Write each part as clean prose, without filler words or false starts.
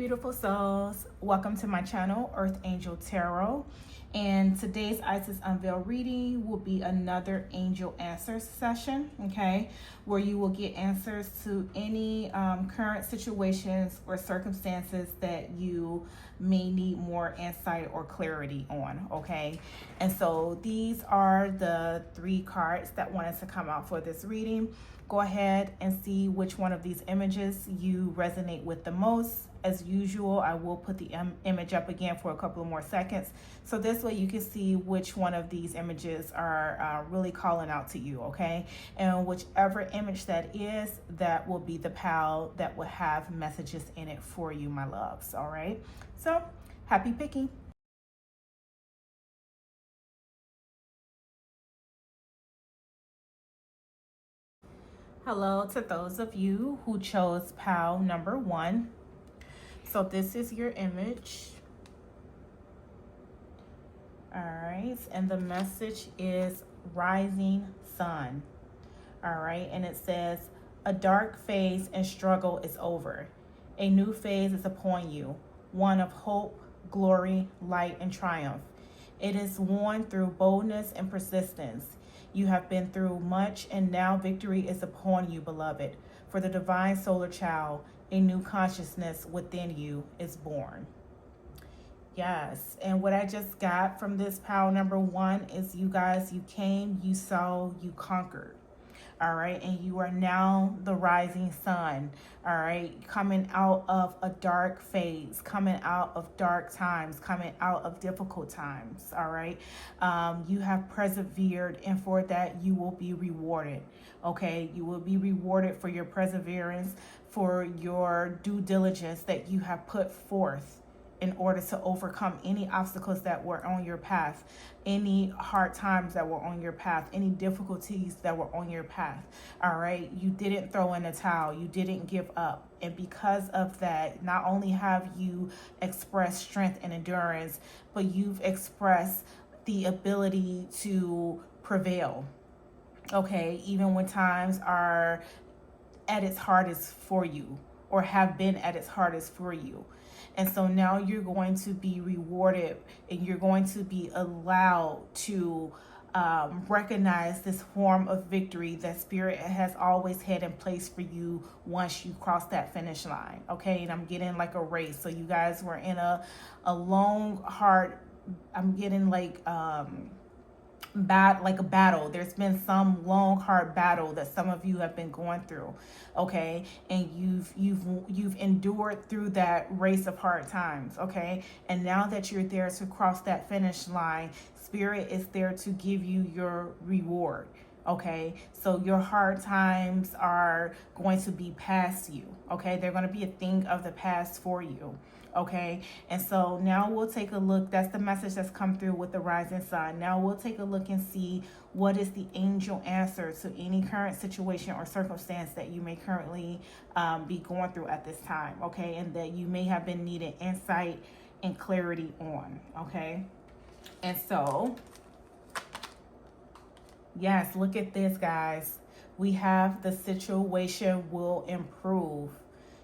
beautiful souls, welcome to my channel, Earth Angel Tarot. And today's Isis Unveiled reading will be another angel answers session, okay, where you will get answers to any current situations or circumstances that you may need more insight or clarity on, okay. And so these are the 3 cards that wanted to come out for this reading. Go ahead and see which one of these images you resonate with the most. As usual, I will put the image up again for a couple of more seconds. So this way you can see which one of these images are really calling out to you, okay? And whichever image that is, that will be the pal that will have messages in it for you, my loves, all right? So happy picking. Hello to those of you who chose pal number 1. So this is your image. All right, and the message is rising sun. All right, and it says, a dark phase and struggle is over. A new phase is upon you, one of hope, glory, light, and triumph. It is won through boldness and persistence. You have been through much, and now victory is upon you, beloved. For the divine solar child, a new consciousness within you is born. Yes, and what I just got from this pal number 1 is you guys, you came, you saw, you conquered. All right, and you are now the rising sun. All right, coming out of a dark phase, coming out of dark times, coming out of difficult times. All right, you have persevered, and for that you will be rewarded. Okay, you will be rewarded for your perseverance, for your due diligence that you have put forth in order to overcome any obstacles that were on your path, any hard times that were on your path, any difficulties that were on your path. All right, you didn't throw in the towel, you didn't give up. And because of that, not only have you expressed strength and endurance, but you've expressed the ability to prevail. Okay, even when times are at its hardest for you, or have been at its hardest for you. And so now you're going to be rewarded, and you're going to be allowed to recognize this form of victory that Spirit has always had in place for you once you cross that finish line. Okay, and I'm getting like a race. So you guys were in a long, hard, I'm getting like a battle. There's been some long, hard battle that some of you have been going through, okay, and you've endured through that race of hard times, okay, and now that you're there to cross that finish line, Spirit is there to give you your reward. Okay, so your hard times are going to be past you. Okay, they're going to be a thing of the past for you. Okay, and so now we'll take a look. That's the message that's come through with the rising sun. Now we'll take a look and see what is the angel answer to any current situation or circumstance that you may currently be going through at this time. Okay, and that you may have been needing insight and clarity on. Okay, and so yes, look at this, guys. We have the situation will improve.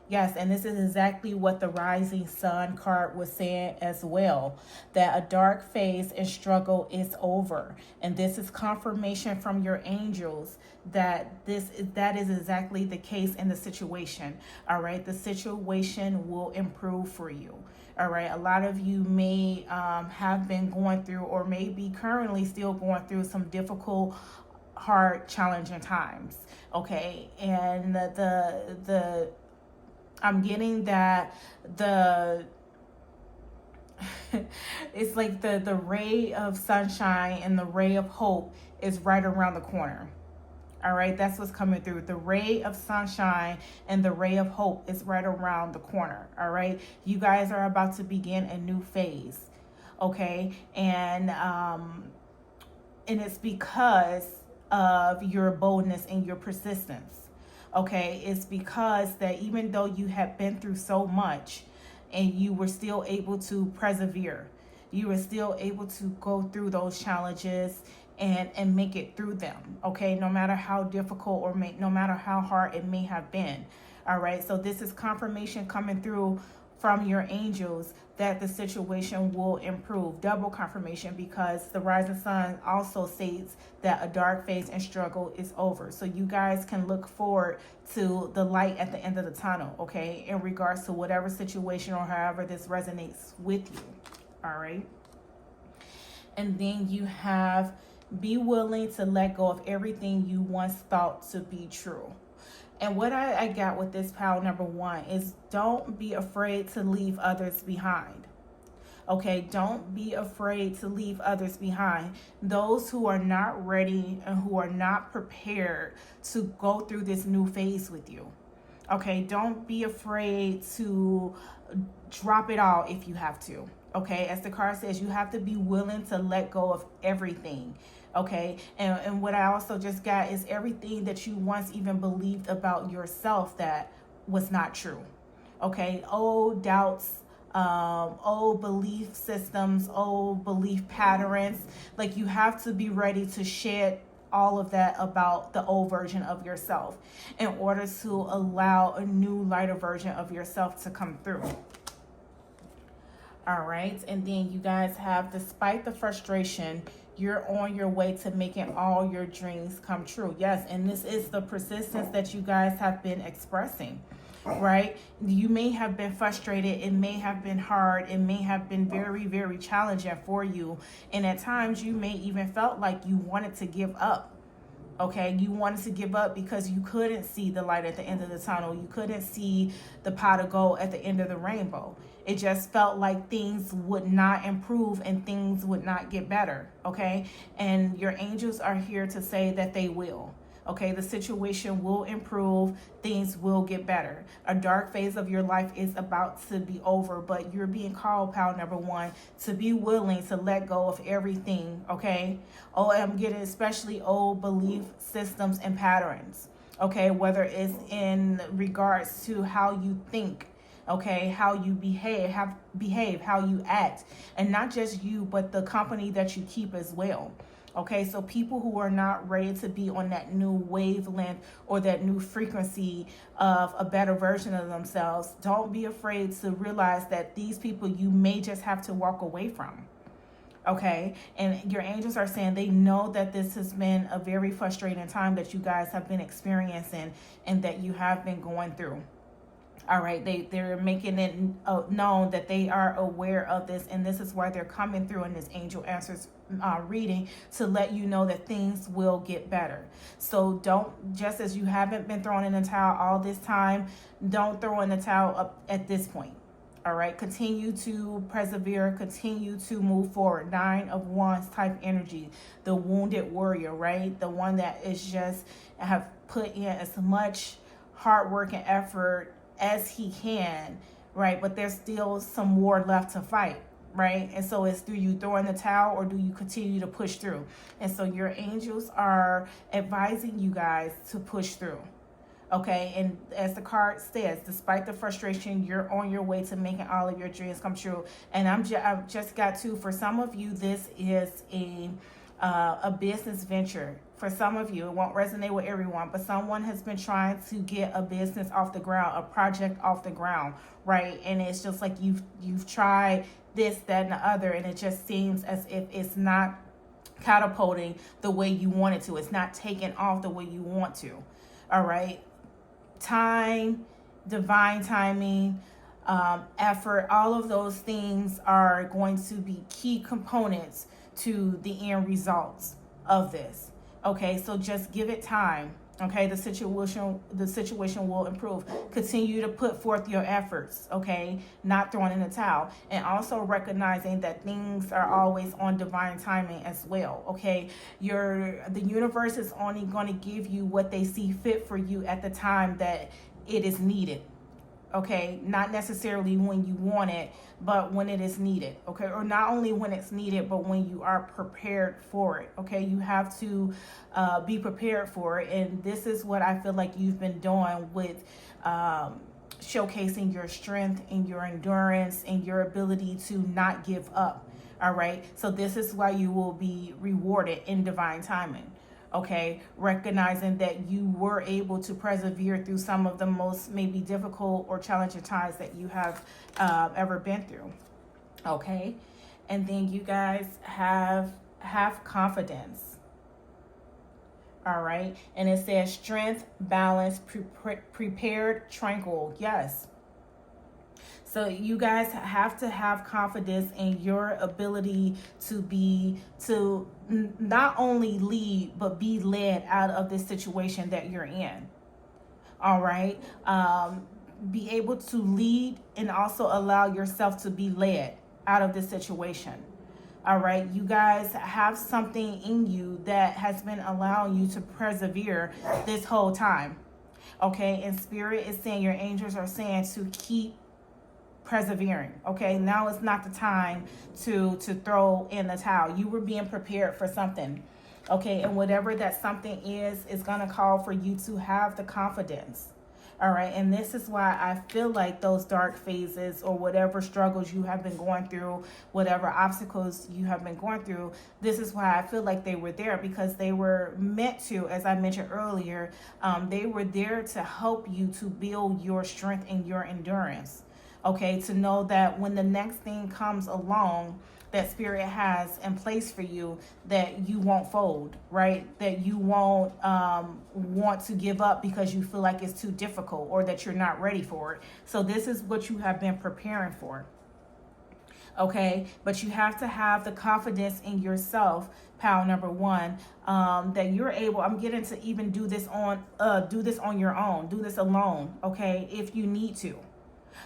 Yes, and this is exactly what the rising sun card was saying as well, that a dark phase and struggle is over. And this is confirmation from your angels that that is exactly the case in the situation. All right, the situation will improve for you. All right, a lot of you may have been going through, or may be currently still going through, some difficult, hard, challenging times. Okay, and the I'm getting that it's like the ray of sunshine and the ray of hope is right around the corner. All right, that's what's coming through. The ray of sunshine and the ray of hope is right around the corner. All right, you guys are about to begin a new phase. Okay, and it's because of your boldness and your persistence. Okay, it's because that even though you have been through so much and you were still able to persevere, you were still able to go through those challenges and make it through them. Okay, no matter how difficult no matter how hard it may have been. All right, so this is confirmation coming through from your angels that the situation will improve. Double confirmation, because the rising sun also states that a dark phase and struggle is over. So you guys can look forward to the light at the end of the tunnel, okay, in regards to whatever situation or however this resonates with you. All right. And then you have, be willing to let go of everything you once thought to be true. And what I got with this pile number 1 is, don't be afraid to leave others behind. Okay, don't be afraid to leave others behind. Those who are not ready and who are not prepared to go through this new phase with you. Okay, don't be afraid to drop it all if you have to. Okay, as the card says, you have to be willing to let go of everything. Okay, and what I also just got is everything that you once even believed about yourself that was not true. Okay, old doubts, old belief systems, old belief patterns. Like, you have to be ready to shed all of that about the old version of yourself in order to allow a new, lighter version of yourself to come through. All right, and then you guys have, despite the frustration, you're on your way to making all your dreams come true. Yes, and this is the persistence that you guys have been expressing, right? You may have been frustrated. It may have been hard. It may have been very, very challenging for you. And at times you may even felt like you wanted to give up. Okay, you wanted to give up because you couldn't see the light at the end of the tunnel. You couldn't see the pot of gold at the end of the rainbow. It just felt like things would not improve and things would not get better. Okay, and your angels are here to say that they will. Okay, the situation will improve, things will get better. A dark phase of your life is about to be over, but you're being called, pal number 1, to be willing to let go of everything, okay? Oh, I'm getting especially old belief systems and patterns, okay? Whether it's in regards to how you think, okay, how you behave, how you act, and not just you, but the company that you keep as well. Okay, so people who are not ready to be on that new wavelength or that new frequency of a better version of themselves, don't be afraid to realize that these people you may just have to walk away from. Okay, and your angels are saying they know that this has been a very frustrating time that you guys have been experiencing and that you have been going through. All right, they're making it known that they are aware of this, and this is why they're coming through in this angel answers reading to let you know that things will get better. So don't, just as you haven't been throwing in the towel all this time, don't throw in the towel up at this point. All right, continue to persevere, continue to move forward. 9 of Wands type energy, the wounded warrior, right? The one that is just have put in as much hard work and effort as he can, right? But there's still some war left to fight, right? And so it's, do you throw in the towel or do you continue to push through? And so your angels are advising you guys to push through. Okay, and as the card says, despite the frustration, you're on your way to making all of your dreams come true. And I've just got to, for some of you, this is a business venture. For some of you, it won't resonate with everyone, but someone has been trying to get a business off the ground, a project off the ground, right? And it's just like you've tried this, that, and the other, and it just seems as if it's not catapulting the way you want it to. It's not taking off the way you want to. All right. Time, divine timing, effort, all of those things are going to be key components to the end results of this. Okay, so just give it time. Okay, the situation will improve. Continue to put forth your efforts, okay? Not throwing in the towel. And also recognizing that things are always on divine timing as well, okay? The universe is only going to give you what they see fit for you at the time that it is needed. Okay, not necessarily when you want it, but when it is needed. Okay, or not only when it's needed, but when you are prepared for it. Okay, you have to be prepared for it, and this is what I feel like you've been doing with showcasing your strength and your endurance and your ability to not give up. All right, so this is why you will be rewarded in divine timing. Okay, recognizing that you were able to persevere through some of the most maybe difficult or challenging times that you have ever been through. Okay, and then you guys have confidence. All right, and it says strength, balance, prepared, tranquil. Yes. So you guys have to have confidence in your ability to not only lead but be led out of this situation that you're in. All right. Be able to lead and also allow yourself to be led out of this situation. All right, you guys have something in you that has been allowing you to persevere this whole time. Okay, and Spirit is saying, your angels are saying to keep persevering. Okay, now is not the time to throw in the towel. You were being prepared for something. Okay, and whatever that something is going to call for you to have the confidence. All right, and this is why I feel like those dark phases or whatever struggles you have been going through, whatever obstacles you have been going through, this is why I feel like they were there, because they were meant to, as I mentioned earlier, they were there to help you to build your strength and your endurance. Okay, to know that when the next thing comes along that Spirit has in place for you, that you won't fold, right? That you won't want to give up because you feel like it's too difficult or that you're not ready for it. So this is what you have been preparing for. Okay, but you have to have the confidence in yourself, pal number one, that you're able. I'm getting to even do this on your own, do this alone. Okay, if you need to.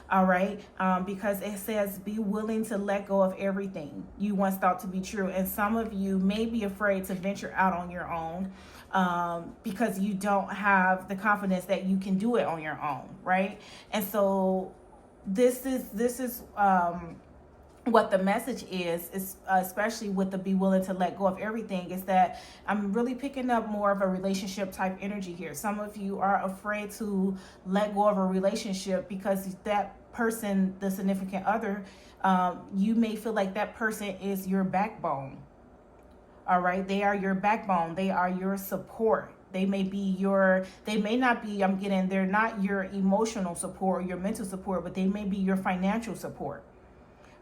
All right, because it says be willing to let go of everything you once thought to be true. And some of you may be afraid to venture out on your own because you don't have the confidence that you can do it on your own, right? And so this is what the message is especially with the be willing to let go of everything, is that I'm really picking up more of a relationship type energy here. Some of you are afraid to let go of a relationship because that person, the significant other, you may feel like that person is your backbone. All right, they are your backbone, they are your support. They may not be, they're not your emotional support or your mental support, but they may be your financial support.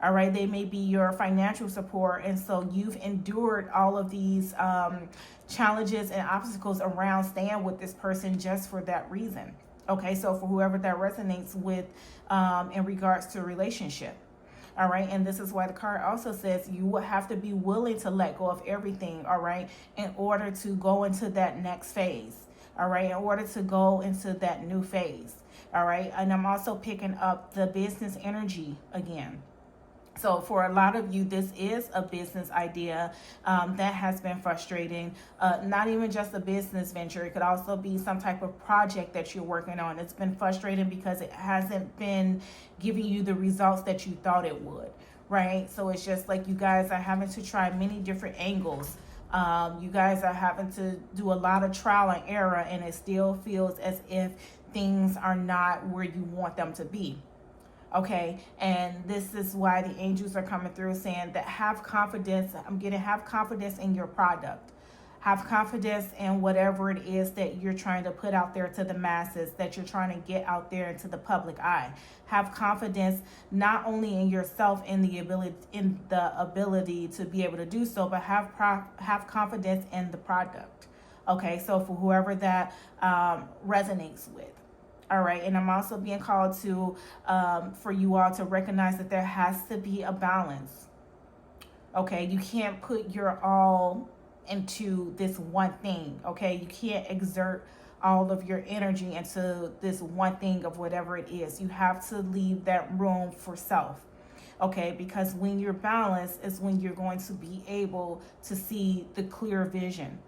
All right, they may be your financial support. And so you've endured all of these challenges and obstacles around staying with this person just for that reason. Okay, so for whoever that resonates with in regards to a relationship. All right, and this is why the card also says you will have to be willing to let go of everything, all right, in order to go into that next phase. All right, in order to go into that new phase. All right, and I'm also picking up the business energy again. So for a lot of you, this is a business idea that has been frustrating. Not even just a business venture. It could also be some type of project that you're working on. It's been frustrating because it hasn't been giving you the results that you thought it would, right? So it's just like you guys are having to try many different angles. You guys are having to do a lot of trial and error, and it still feels as if things are not where you want them to be. Okay, and this is why the angels are coming through saying that have confidence. Have confidence in your product. Have confidence in whatever it is that you're trying to put out there to the masses, that you're trying to get out there into the public eye. Have confidence not only in yourself and the ability to be able to do so, but have confidence in the product. Okay, so for whoever that resonates with. All right, and I'm also being called to, for you all to recognize that there has to be a balance. Okay, you can't put your all into this one thing. Okay, you can't exert all of your energy into this one thing of whatever it is. You have to leave that room for self. Okay, because when you're balanced is when you're going to be able to see the clear vision.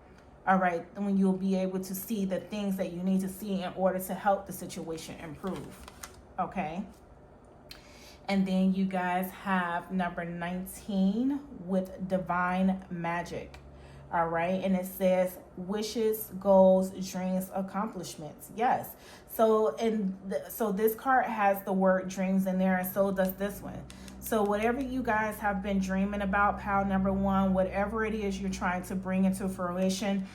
All right, when you'll be able to see the things that you need to see in order to help the situation improve. Okay. And then you guys have number 19 with divine magic. All right, and it says wishes, goals, dreams, accomplishments. Yes. So so this card has the word dreams in there, and so does this one. So whatever you guys have been dreaming about, pile number one, whatever it is you're trying to bring into fruition,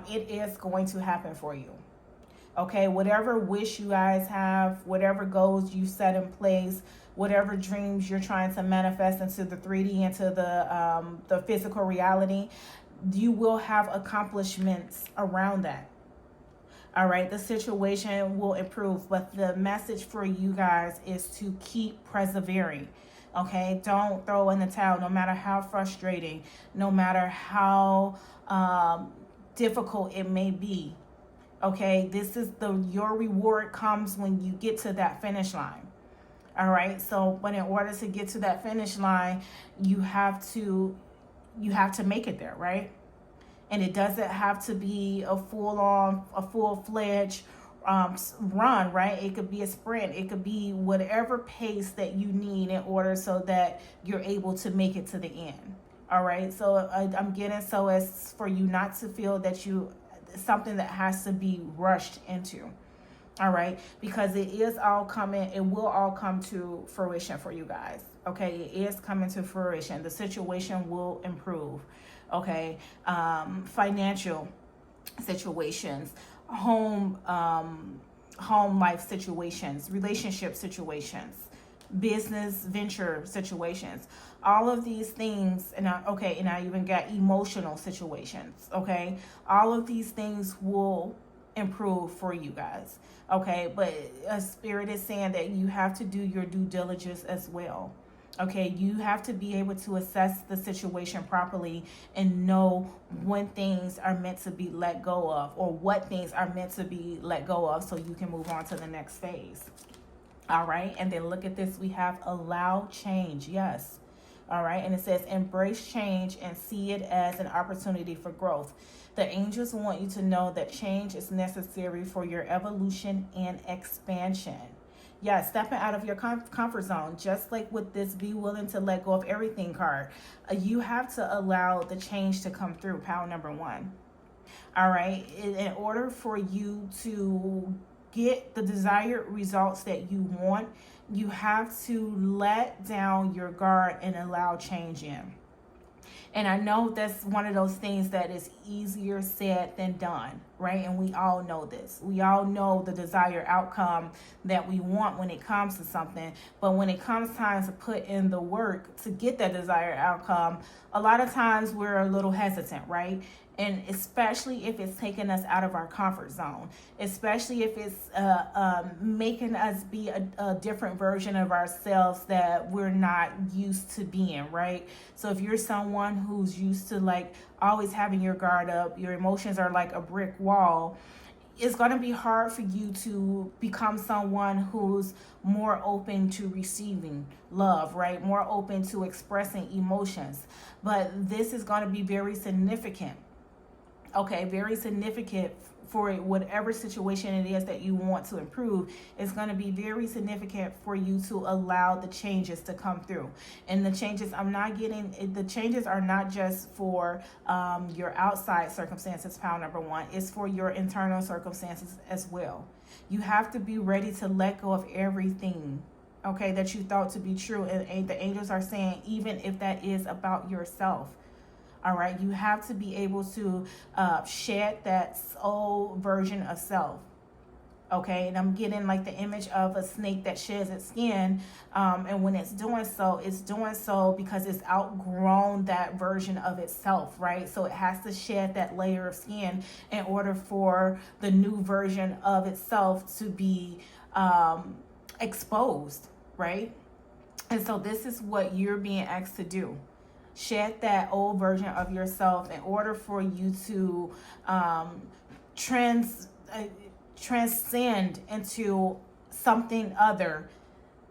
it is going to happen for you. Okay, whatever wish you guys have, whatever goals you set in place, whatever dreams you're trying to manifest into the 3D, into the physical reality, you will have accomplishments around that. All right, the situation will improve, but the message for you guys is to keep persevering. Okay, don't throw in the towel, no matter how frustrating, no matter how difficult it may be. Okay, this is your reward comes when you get to that finish line. All right, so but in order to get to that finish line, you have to make it there, right? And it doesn't have to be a full-fledged run, right? It could be a sprint. It could be whatever pace that you need in order so that you're able to make it to the end. All right, so I'm getting so as for you not to feel that something that has to be rushed into. All right, because it will all come to fruition for you guys. Okay, it is coming to fruition. The situation will improve. Okay, financial situations, home life situations, relationship situations, business venture situations, all of these things. And I even got emotional situations. Okay, all of these things will improve for you guys. Okay, but a spirit is saying that you have to do your due diligence as well. Okay, you have to be able to assess the situation properly and know when things are meant to be let go of, or what things are meant to be let go of, so you can move on to the next phase. All right, and then look at this. We have allow change. Yes. All right, and it says embrace change and see it as an opportunity for growth. The angels want you to know that change is necessary for your evolution and expansion. Yeah, stepping out of your comfort zone, just like with this be willing to let go of everything card. You have to allow the change to come through, pile number one. All right, in order for you to get the desired results that you want, you have to let down your guard and allow change in. And I know that's one of those things that is easier said than done, right? And we all know this. We all know the desired outcome that we want when it comes to something. But when it comes time to put in the work to get that desired outcome, a lot of times we're a little hesitant, right? And especially if it's taking us out of our comfort zone, especially if it's making us be a different version of ourselves that we're not used to being, right? So if you're someone who's used to like always having your guard up, your emotions are like a brick wall, it's going to be hard for you to become someone who's more open to receiving love, right? More open to expressing emotions. But this is going to be very significant. Okay, very significant for whatever situation it is that you want to improve. It's going to be very significant for you to allow the changes to come through. And the changes are not just for your outside circumstances, pile number one. It's for your internal circumstances as well. You have to be ready to let go of everything, okay, that you thought to be true. And the angels are saying, even if that is about yourself. All right, you have to be able to shed that old version of self. Okay, and I'm getting like the image of a snake that sheds its skin. And when it's doing so because it's outgrown that version of itself, right? So it has to shed that layer of skin in order for the new version of itself to be exposed, right? And so this is what you're being asked to do. Shed that old version of yourself in order for you to transcend into something other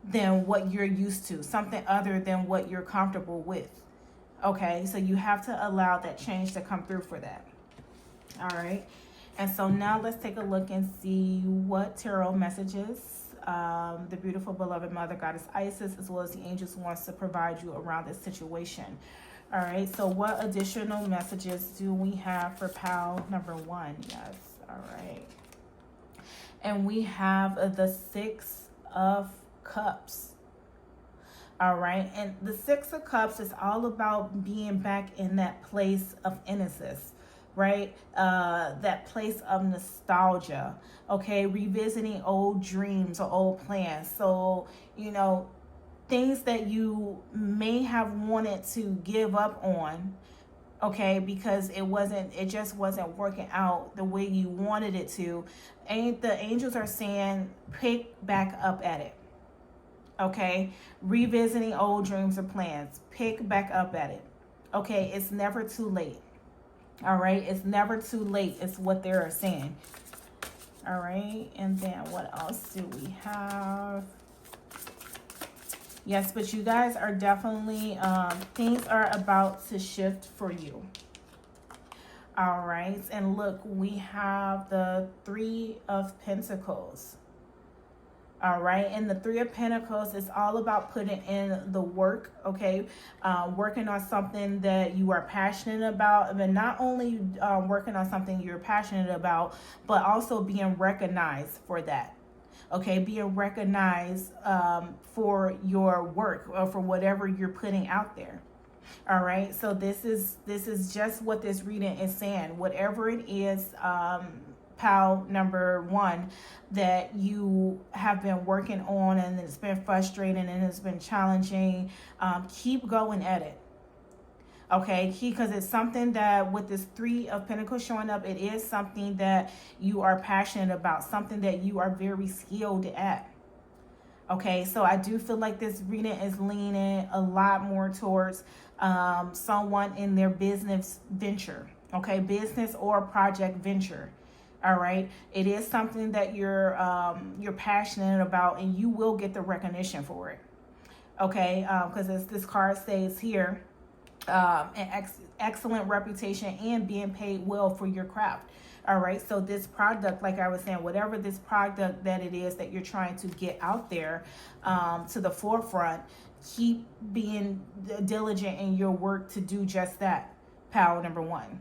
than what you're used to, something other than what you're comfortable with. Okay, so you have to allow that change to come through for that. All right, and so now let's take a look and see what tarot messages the beautiful beloved mother goddess Isis, as well as the angels, wants to provide you around this situation. All right, so what additional messages do we have for pile number one? Yes, all right. And we have the 6 of Cups. All right. And the Six of Cups is all about being back in that place of innocence, right? That place of nostalgia. Okay. Revisiting old dreams or old plans. So, things that you may have wanted to give up on, okay, because it just wasn't working out the way you wanted it to. And the angels are saying pick back up at it. Okay, revisiting old dreams or plans, pick back up at it. Okay, it's never too late. All right, it's never too late, is what they're saying. All right, and then what else do we have? Yes, but you guys are definitely, things are about to shift for you. All right, and look, we have the Three of Pentacles. All right, and the Three of Pentacles is all about putting in the work, okay? Working on something that you are passionate about, and not only working on something you're passionate about, but also being recognized for that. Okay, being recognized for your work or for whatever you're putting out there. All right, so this is just what this reading is saying. Whatever it is, pal number one, that you have been working on and it's been frustrating and it's been challenging, keep going at it. Okay, because it's something that with this Three of Pentacles showing up, it is something that you are passionate about, something that you are very skilled at. Okay, so I do feel like this reading is leaning a lot more towards someone in their business venture. Okay, business or project venture. All right, it is something that you're passionate about, and you will get the recognition for it. Okay, because as this card says here, an excellent reputation and being paid well for your craft. All right, so this product, like I was saying, whatever this product that it is that you're trying to get out there to the forefront, keep being diligent in your work to do just that, pal number one.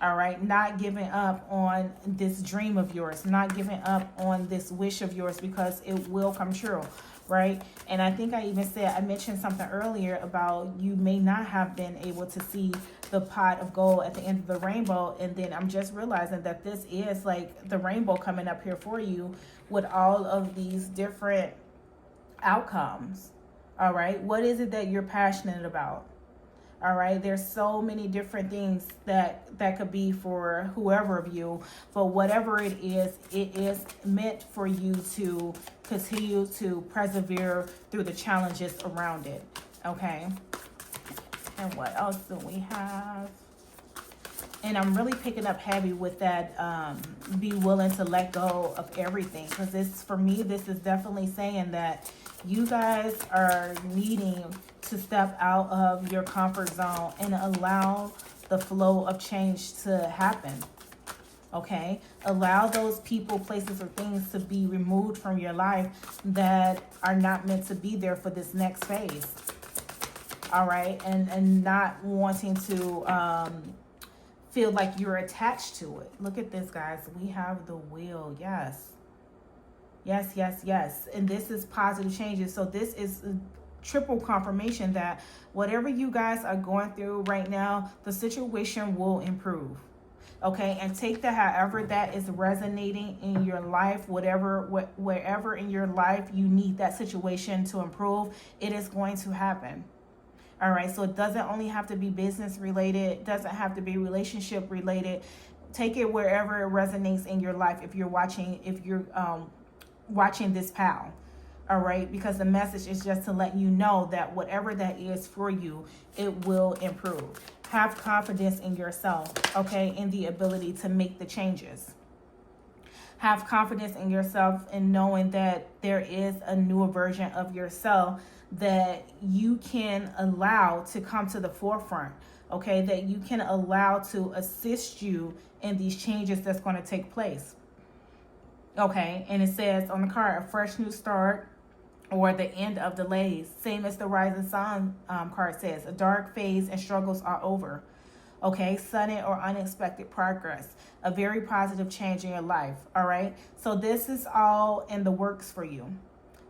All right, not giving up on this dream of yours, not giving up on this wish of yours, because it will come true, right? And I think I mentioned something earlier about you may not have been able to see the pot of gold at the end of the rainbow, and then I'm just realizing that this is like the rainbow coming up here for you with all of these different outcomes. All right, what is it that you're passionate about? All right, there's so many different things that could be for whoever of you, but whatever it is meant for you to continue to persevere through the challenges around it. Okay, and what else do we have? And I'm really picking up heavy with that, be willing to let go of everything, because this, for me, this is definitely saying that you guys are needing to step out of your comfort zone and allow the flow of change to happen. Okay, allow those people, places, or things to be removed from your life that are not meant to be there for this next phase. All right, and not wanting to feel like you're attached to it. Look at this, guys. We have the Wheel. Yes. Yes, yes, yes. And this is positive changes. So this is triple confirmation that whatever you guys are going through right now, the situation will improve. Okay, and take that however that is resonating in your life, wherever in your life you need that situation to improve, it is going to happen. All right, so it doesn't only have to be business related, it doesn't have to be relationship related. Take it wherever it resonates in your life if you're watching this pal. All right, because the message is just to let you know that whatever that is for you, it will improve. Have confidence in yourself, okay, in the ability to make the changes. Have confidence in yourself in knowing that there is a newer version of yourself that you can allow to come to the forefront, okay, that you can allow to assist you in these changes that's going to take place. Okay, and it says on the card, a fresh new start or the end of delays. Same as the Rising Sun card says, a dark phase and struggles are over. Okay, sudden or unexpected progress, a very positive change in your life. All right, so this is all in the works for you.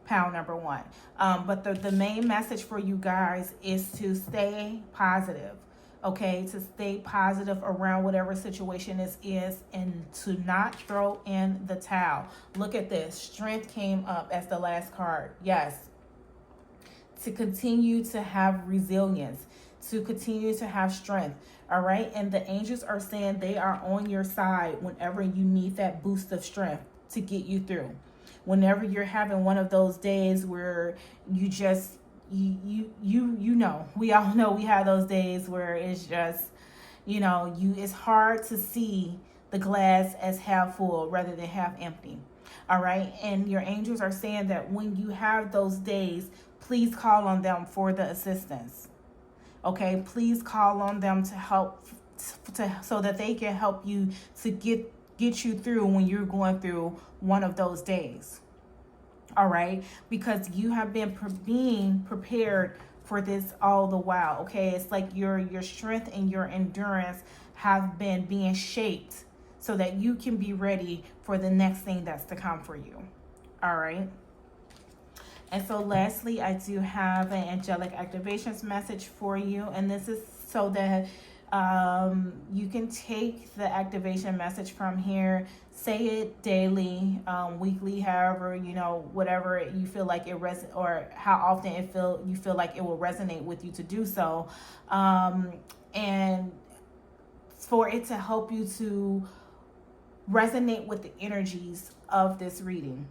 pile number one. But the main message for you guys is to stay positive. Okay, to stay positive around whatever situation this is, and to not throw in the towel. Look at this. Strength came up as the last card. Yes. To continue to have resilience, to continue to have strength. All right. And the angels are saying they are on your side whenever you need that boost of strength to get you through. Whenever you're having one of those days where you just, you know, we all know we have those days where it's just, it's hard to see the glass as half full rather than half empty. All right. And your angels are saying that when you have those days, please call on them for the assistance. Okay, please call on them to help, so that they can help you to get you through when you're going through one of those days. All right, because you have been being prepared for this all the while. Okay, it's like your strength and your endurance have been being shaped so that you can be ready for the next thing that's to come for you. All right. And so lastly, I do have an angelic activations message for you. And this is so that you can take the activation message from here, say it daily, weekly, however, whatever you feel like it or how often you feel like it will resonate with you to do so. And for it to help you to resonate with the energies of this reading.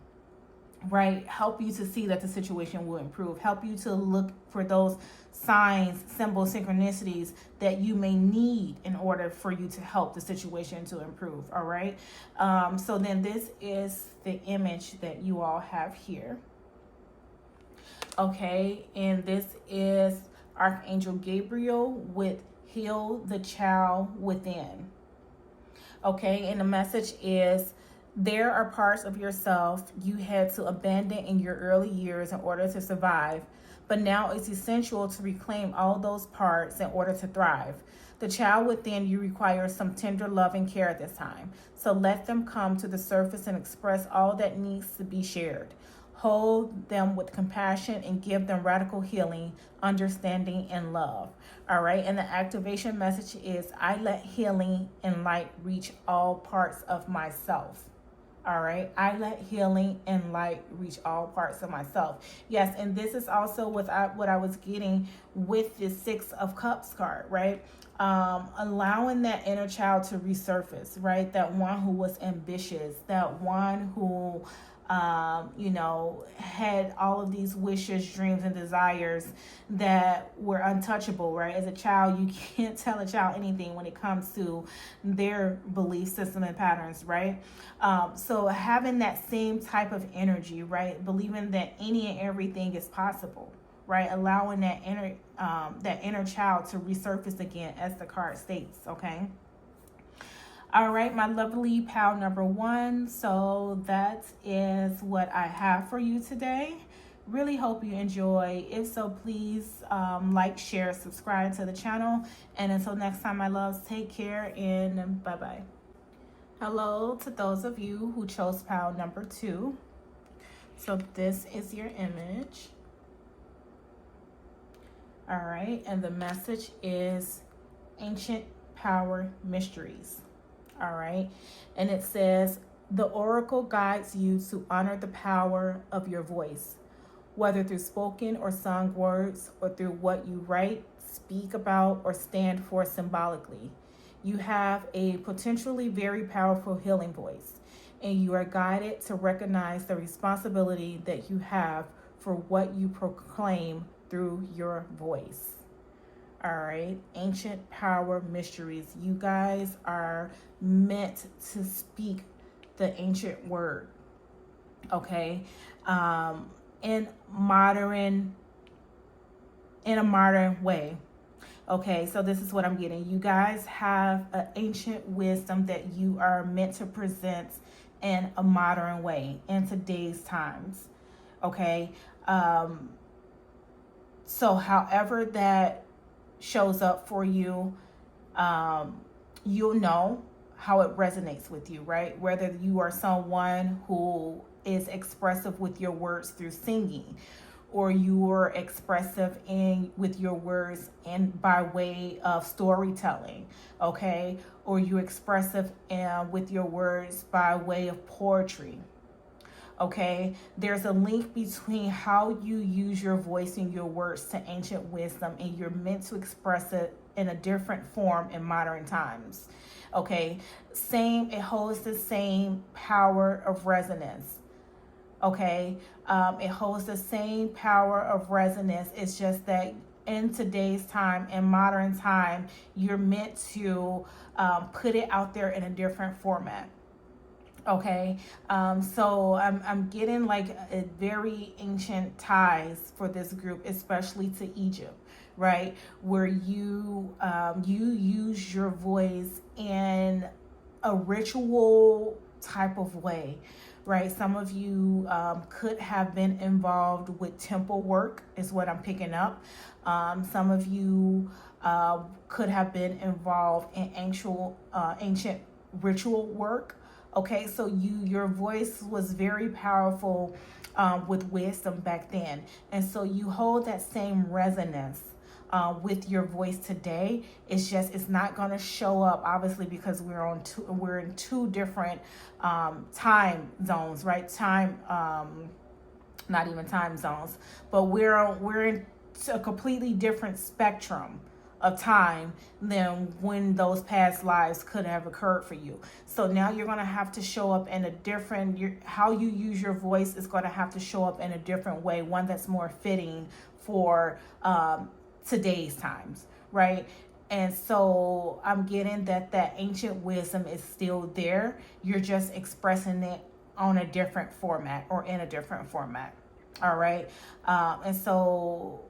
Right? Help you to see that the situation will improve. Help you to look for those signs, symbols, synchronicities that you may need in order for you to help the situation to improve. All right. So then this is the image that you all have here. Okay. And this is Archangel Gabriel with Heal the Child Within. Okay. And the message is, there are parts of yourself you had to abandon in your early years in order to survive, but now it's essential to reclaim all those parts in order to thrive. The child within you requires some tender love and care at this time, so let them come to the surface and express all that needs to be shared. Hold them with compassion and give them radical healing, understanding, and love. All right. And the activation message is, I let healing and light reach all parts of myself. All right. I let healing and light reach all parts of myself. Yes. And this is also what I was getting with the 6 of Cups card, right? Allowing that inner child to resurface, right? That one who was ambitious, that one who, had all of these wishes, dreams, and desires that were untouchable, right? As a child, you can't tell a child anything when it comes to their belief system and patterns, right? So having that same type of energy, right? Believing that any and everything is possible, right? Allowing that inner child to resurface again, as the card states, okay? All right, my lovely pal number 1. So that is what I have for you today. Really hope you enjoy. If so, please like, share, subscribe to the channel. And until next time, my loves, take care and bye-bye. Hello to those of you who chose pal number 2. So this is your image. All right, and the message is Ancient Power Mysteries. All right. And it says, the oracle guides you to honor the power of your voice, whether through spoken or sung words, or through what you write, speak about, or stand for symbolically. You have a potentially very powerful healing voice, and you are guided to recognize the responsibility that you have for what you proclaim through your voice. All right, Ancient Power Mysteries. You guys are meant to speak the ancient word, okay? In a modern way. Okay, so this is what I'm getting. You guys have an ancient wisdom that you are meant to present in a modern way in today's times. Okay, so however that shows up for you, you'll know how it resonates with you, right? Whether you are someone who is expressive with your words through singing, or you're expressive in with your words and by way of storytelling, okay, or you're expressive with your words by way of poetry. Okay, there's a link between how you use your voice and your words to ancient wisdom, and you're meant to express it in a different form in modern times. Okay, it holds the same power of resonance. Okay, it holds the same power of resonance. It's just that in today's time, in modern time, you're meant to put it out there in a different format. Okay, so I'm getting like a very ancient ties for this group, especially to Egypt, right? Where you use your voice in a ritual type of way, right? Some of you could have been involved with temple work, is what I'm picking up. Some of you could have been involved in ancient ritual work. Okay, so your voice was very powerful with wisdom back then, and so you hold that same resonance with your voice today. It's not going to show up, obviously, because we're in two different time zones, right? Not even time zones, but we're in a completely different spectrum of time than when those past lives could have occurred for you. So now you're going to have to show up in a different, how you use your voice is going to have to show up in a different way, one that's more fitting for today's times, right? And so I'm getting that ancient wisdom is still there. You're just expressing it on a different format, or in a different format. All right. And so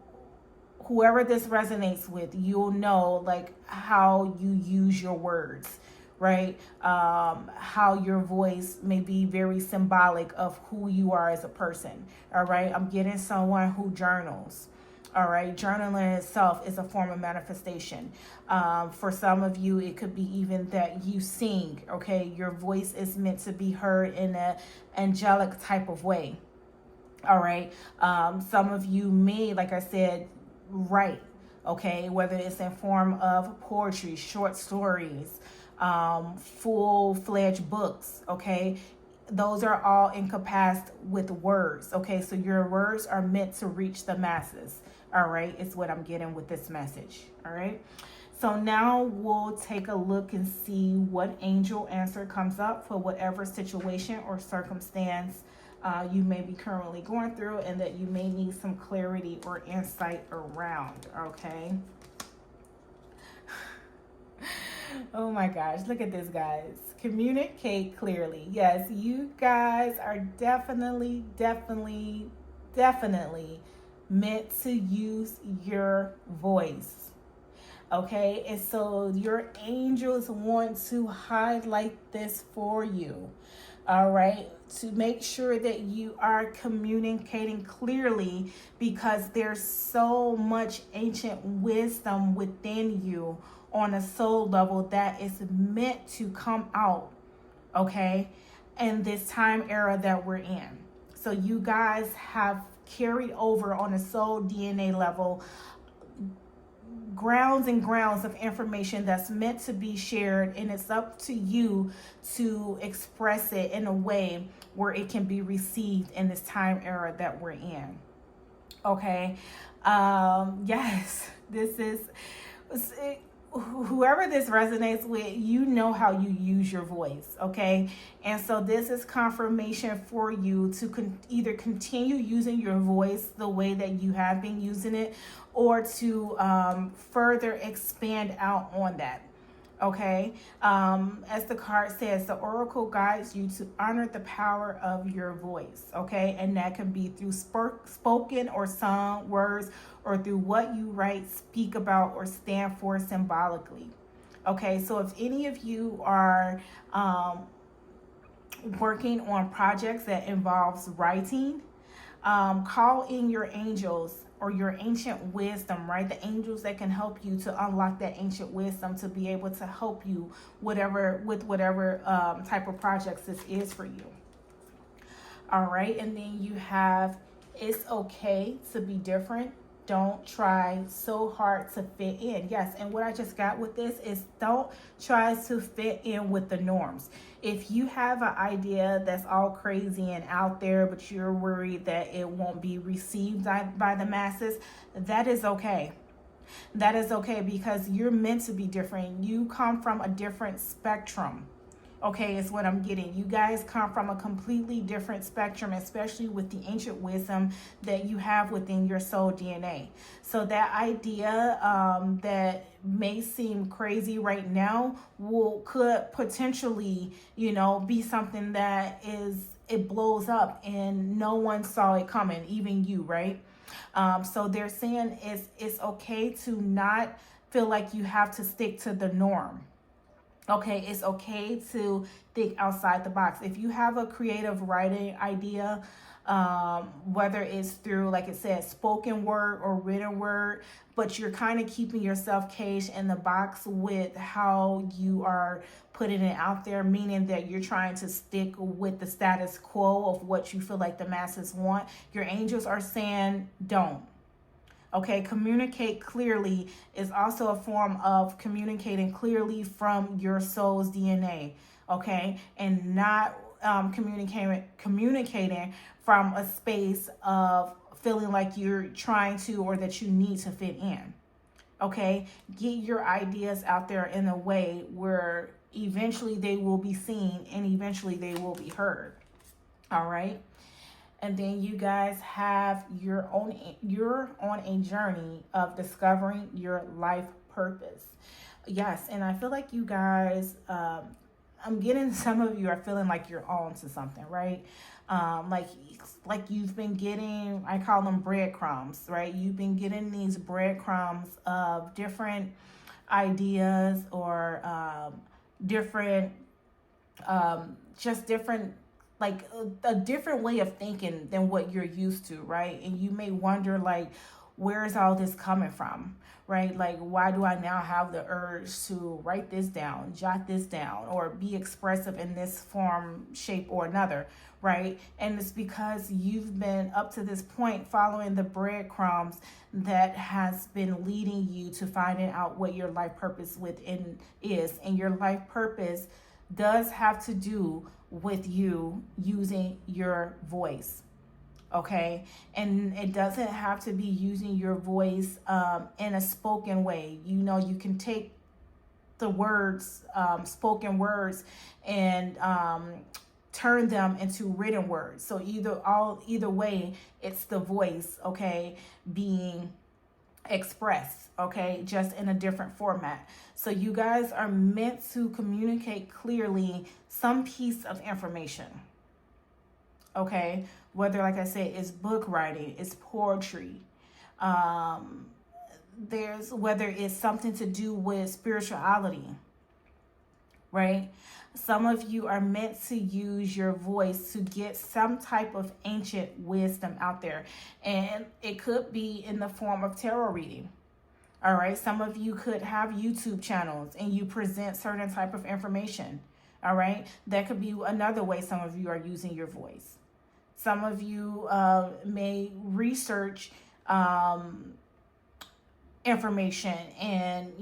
whoever this resonates with, you'll know like how you use your words, right? How your voice may be very symbolic of who you are as a person. All right. I'm getting someone who journals. All right. Journaling itself is a form of manifestation. For some of you, it could be even that you sing. Okay. Your voice is meant to be heard in an angelic type of way. All right. Some of you may, like I said, write, okay, whether it's in form of poetry, short stories, full-fledged books, okay. Those are all encompassed with words, okay. So your words are meant to reach the masses. All right, it's what I'm getting with this message. All right, so now we'll take a look and see what angel answer comes up for whatever situation or circumstance you may be currently going through, and that you may need some clarity or insight around. Okay. Oh my gosh, look at this, guys. Communicate clearly. Yes, you guys are definitely meant to use your voice. Okay, and so your angels want to highlight this for you. All right, to make sure that you are communicating clearly, because there's so much ancient wisdom within you on a soul level that is meant to come out, okay, in this time era that we're in. So you guys have carried over on a soul DNA level grounds and grounds of information that's meant to be shared, and it's up to you to express it in a way where it can be received in this time era that we're in. Okay. Yes, this is whoever this resonates with, you know how you use your voice, okay? And so this is confirmation for you to either continue using your voice the way that you have been using it, or to further expand out on that, okay? As the card says, the oracle guides you to honor the power of your voice, okay? And that can be through spoken or sung words, or through what you write, speak about, or stand for symbolically. Okay, so if any of you are working on projects that involves writing, call in your angels or your ancient wisdom, right? The angels that can help you to unlock that ancient wisdom to be able to help you with whatever type of projects this is for you. All right. And then you have, it's okay to be different. Don't try so hard to fit in. Yes. And what I just got with this is don't try to fit in with the norms. If you have an idea that's all crazy and out there, but you're worried that it won't be received by the masses, that is okay. That is okay, because you're meant to be different. You come from a different spectrum. Okay, is what I'm getting. You guys come from a completely different spectrum, especially with the ancient wisdom that you have within your soul DNA. So that idea that may seem crazy right now could potentially, be something that it blows up and no one saw it coming, even you, right? So they're saying it's okay to not feel like you have to stick to the norm. Okay, it's okay to think outside the box. If you have a creative writing idea, whether it's through, like it said, spoken word or written word, but you're kind of keeping yourself caged in the box with how you are putting it out there, meaning that you're trying to stick with the status quo of what you feel like the masses want, your angels are saying don't. Okay, communicate clearly is also a form of communicating clearly from your soul's DNA. Okay, and not communicating from a space of feeling like you're trying to or that you need to fit in. Okay, get your ideas out there in a way where eventually they will be seen and eventually they will be heard. All right. And then you guys have you're on a journey of discovering your life purpose. Yes, and I feel like you guys, I'm getting some of you are feeling like you're on to something, right? Like you've been getting, I call them breadcrumbs, right? You've been getting these breadcrumbs of different ideas or different, just different, like a different way of thinking than what you're used to, right? And you may wonder, like, where is all this coming from, right? Like, why do I now have the urge to write this down, jot this down, or be expressive in this form, shape, or another, right? And it's because you've been up to this point following the breadcrumbs that has been leading you to finding out what your life purpose within is. And your life purpose does have to do with you using your voice. Okay, and it doesn't have to be using your voice in a spoken way. You can take the words, spoken words, and turn them into written words. So either way, it's the voice, okay, being expressed, okay, just in a different format. So you guys are meant to communicate clearly some piece of information, okay, whether, like I said, it's book writing, it's poetry, there's whether it's something to do with spirituality, right? Some of you are meant to use your voice to get some type of ancient wisdom out there. And it could be in the form of tarot reading. All right. Some of you could have YouTube channels and you present certain type of information. All right. That could be another way some of you are using your voice. Some of you may research information and,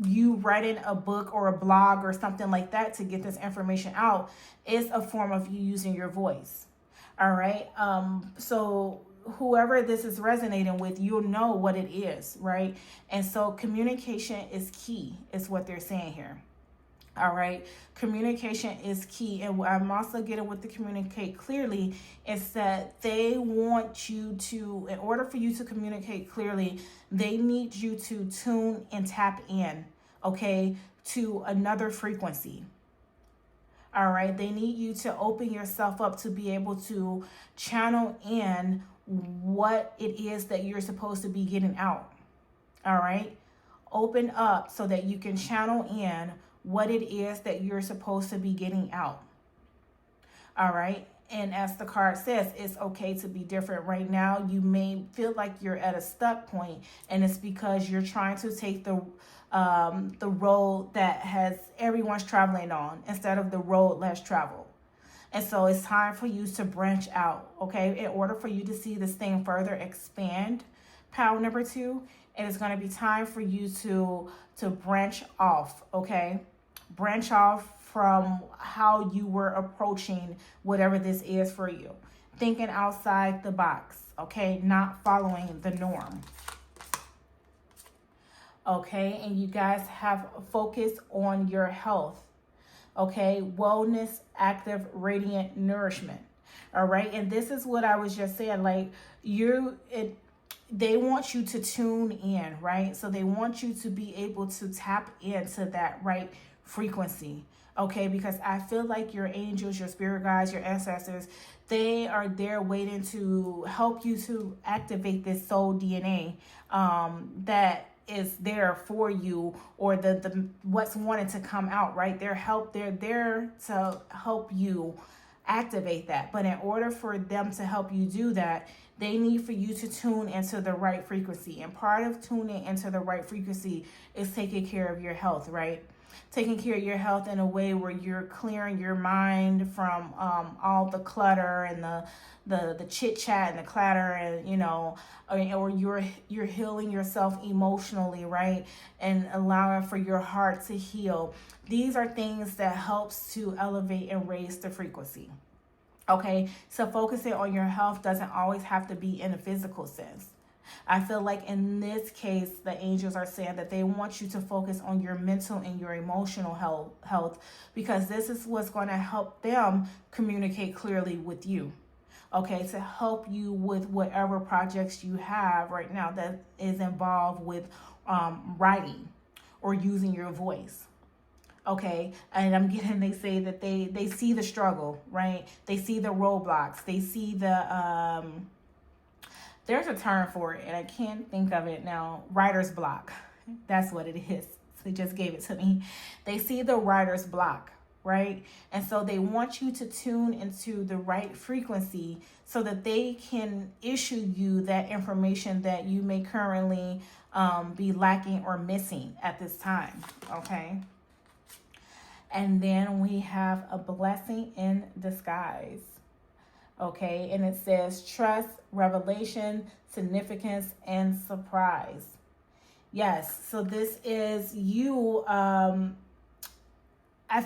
you writing a book or a blog or something like that to get this information out is a form of you using your voice. All right. So whoever this is resonating with, you'll know what it is, right? And so communication is key, is what they're saying here. All right. Communication is key. And what I'm also getting with the communicate clearly is that they want you to, in order for you to communicate clearly, they need you to tune and tap in, okay, to another frequency. All right. They need you to open yourself up to be able to channel in what it is that you're supposed to be getting out. All right. Open up so that you can channel in what it is that you're supposed to be getting out. All right. And as the card says, it's okay to be different. Right now, you may feel like you're at a stuck point, and it's because you're trying to take the road that has everyone's traveling on instead of the road less traveled. And so it's time for you to branch out, okay? In order for you to see this thing further expand, pile number 2, it is going to be time for you to branch off, okay? Branch off from how you were approaching whatever this is for you. Thinking outside the box, okay? Not following the norm. Okay, and you guys have focus on your health. Okay, wellness, active, radiant nourishment. All right, and this is what I was just saying. Like they want you to tune in, right? So they want you to be able to tap into that right frequency. Okay, because I feel like your angels, your spirit guides, your ancestors, they are there waiting to help you to activate this soul DNA that is there for you, or the what's wanted to come out, right? They're there to help you activate that. But in order for them to help you do that, they need for you to tune into the right frequency. And part of tuning into the right frequency is taking care of your health, right? Taking care of your health in a way where you're clearing your mind from all the clutter and the chit chat and the clatter, and or you're healing yourself emotionally, right? And allowing for your heart to heal. These are things that helps to elevate and raise the frequency. Okay, so focusing on your health doesn't always have to be in a physical sense. I feel like in this case, the angels are saying that they want you to focus on your mental and your emotional health, because this is what's going to help them communicate clearly with you. Okay, to help you with whatever projects you have right now that is involved with writing or using your voice. Okay, and they say that they see the struggle, right? They see the roadblocks. They see the there's a term for it and I can't think of it now. Writer's block. That's what it is. They just gave it to me. They see the writer's block, right? And so they want you to tune into the right frequency so that they can issue you that information that you may currently be lacking or missing at this time, okay? And then we have a blessing in disguise. Okay, and it says trust, revelation, significance, and surprise. Yes, so this is you. I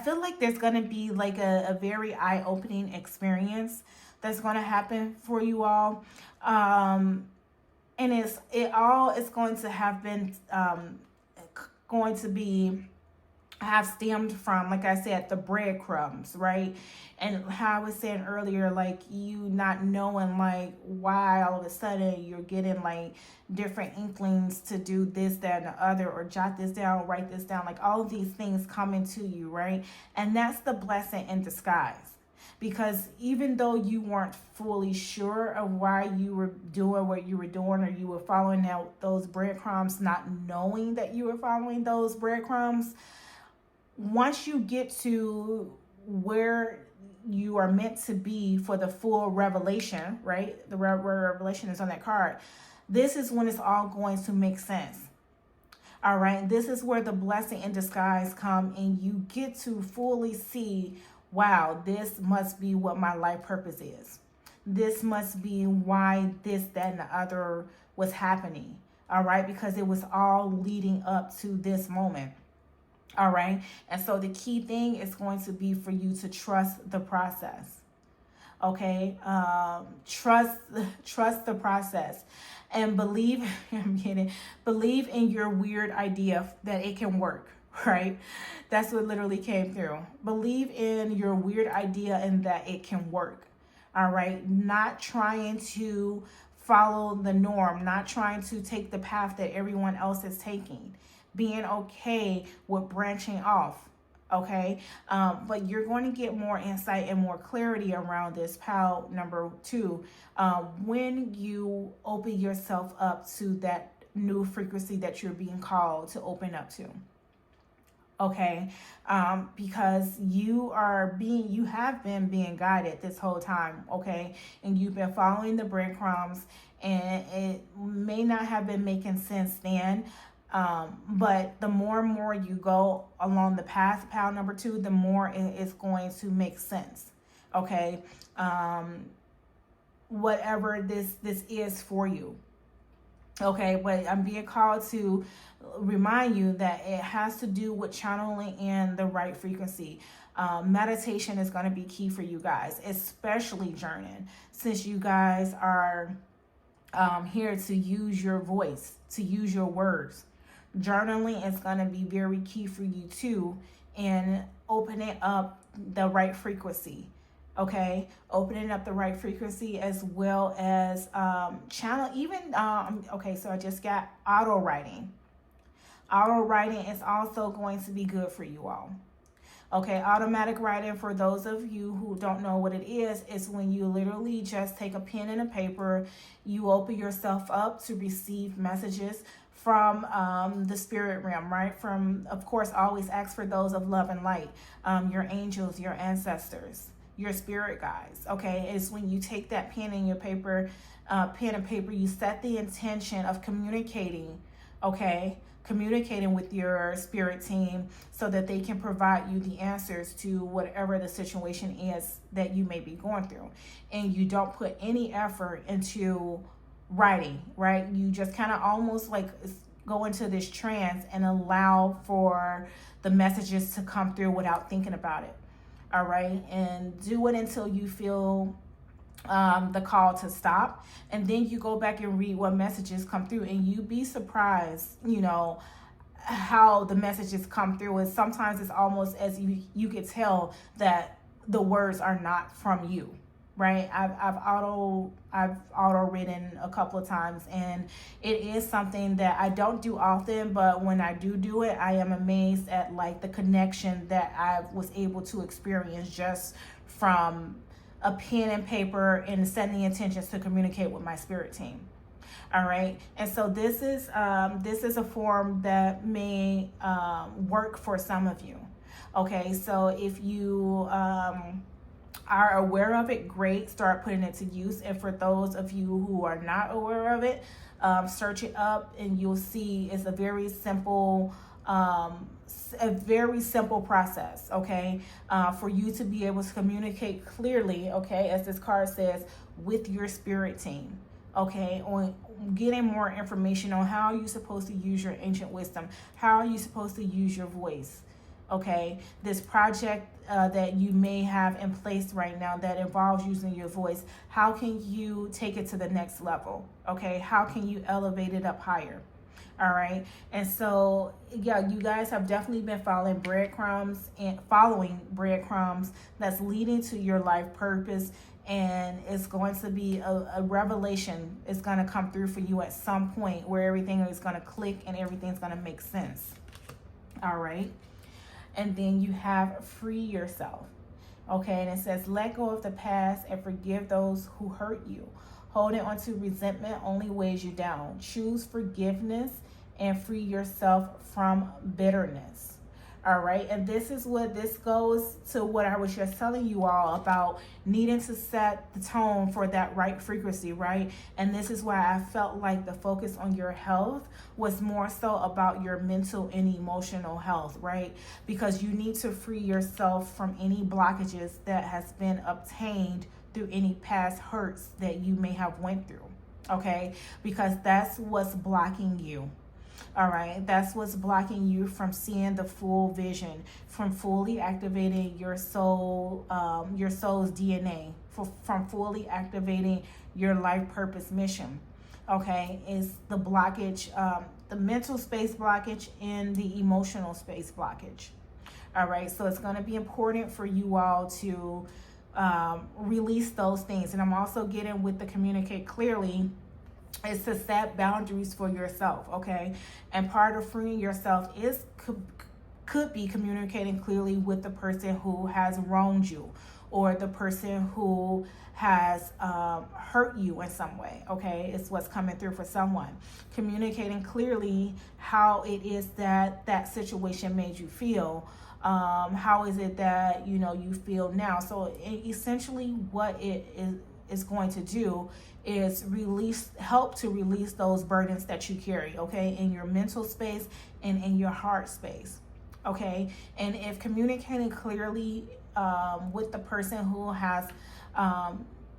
feel like there's going to be like a very eye-opening experience that's going to happen for you all. And it's going to have been going to be have stemmed from, like I said, the breadcrumbs, right? And how I was saying earlier, like you not knowing like why all of a sudden you're getting like different inklings to do this, that, and the other, or jot this down, write this down, like all of these things coming to you, right? And that's the blessing in disguise. Because even though you weren't fully sure of why you were doing what you were doing, or you were following out those breadcrumbs, not knowing that you were following those breadcrumbs, once you get to where you are meant to be for the full revelation, right? The revelation is on that card. This is when it's all going to make sense. All right. This is where the blessing in disguise come, and you get to fully see, wow, this must be what my life purpose is. This must be why this, that, and the other was happening. All right. Because it was all leading up to this moment. All right. And so the key thing is going to be for you to trust the process. Okay. Trust the process, and believe in your weird idea that it can work. Right. That's what literally came through. Believe in your weird idea and that it can work. All right. Not trying to follow the norm, not trying to take the path that everyone else is taking. Being okay with branching off, okay? But you're going to get more insight and more clarity around this pile number 2 when you open yourself up to that new frequency that you're being called to open up to, okay? Because you have been being guided this whole time, okay? And you've been following the breadcrumbs, and it may not have been making sense then. But the more and more you go along the path, pile number 2, the more it's going to make sense. okay? Whatever this is for you. Okay, but I'm being called to remind you that it has to do with channeling in the right frequency. Meditation is going to be key for you guys, especially journaling, since you guys are here to use your voice, to use your words. Journaling is going to be very key for you too, in opening up the right frequency. Okay, opening up the right frequency, as well as channel, even okay, so I just got auto writing. Auto writing is also going to be good for you all. Okay, automatic writing, for those of you who don't know what it is when you literally just take a pen and a paper, you open yourself up to receive messages from the spirit realm, right? From, of course, always ask for those of love and light, your angels, your ancestors, your spirit guides. Okay, it's when you take that pen and paper, you set the intention of communicating, okay, communicating with your spirit team so that they can provide you the answers to whatever the situation is that you may be going through. And you don't put any effort into writing, right? You just kind of almost like go into this trance and allow for the messages to come through without thinking about it. All right, and do it until you feel the call to stop, and then you go back and read what messages come through, and you be surprised, how the messages come through. And sometimes it's almost as you could tell that the words are not from you, right? I've auto written a couple of times, and it is something that I don't do often, but when I do it, I am amazed at like the connection that I was able to experience just from a pen and paper and setting the intentions to communicate with my spirit team. All right, and so this is a form that may work for some of you. Okay, so if you are aware of it, great, start putting it to use. And for those of you who are not aware of it, search it up and you'll see it's a very simple process, okay, for you to be able to communicate clearly, okay, as this card says, with your spirit team, okay, on getting more information on how you're supposed to use your ancient wisdom, how are you supposed to use your voice. Okay, this project that you may have in place right now that involves using your voice, how can you take it to the next level? Okay, how can you elevate it up higher? All right, and so yeah, you guys have definitely been following breadcrumbs that's leading to your life purpose, and it's going to be a revelation. It's going to come through for you at some point where everything is going to click and everything's going to make sense. All right. And then you have free yourself. Okay, and it says, let go of the past and forgive those who hurt you. Holding onto resentment only weighs you down. Choose forgiveness and free yourself from bitterness. All right, and this goes to what I was just telling you all about needing to set the tone for that right frequency, right? And this is why I felt like the focus on your health was more so about your mental and emotional health, right? Because you need to free yourself from any blockages that has been obtained through any past hurts that you may have went through, okay? Because that's what's blocking you. All right, that's what's blocking you from seeing the full vision, from fully activating your soul, your soul's DNA, from fully activating your life purpose mission. Okay, is the blockage, the mental space blockage and the emotional space blockage. All right, so it's going to be important for you all to release those things. And I'm also getting with the communicate clearly is to set boundaries for yourself, okay? And part of freeing yourself is could be communicating clearly with the person who has wronged you or the person who has hurt you in some way, okay? It's what's coming through for someone. Communicating clearly how it is that that situation made you feel. How is it that, you feel now? So essentially what it is going to do is help to release those burdens that you carry, okay, in your mental space and in your heart space. Okay, and if communicating clearly with the person who has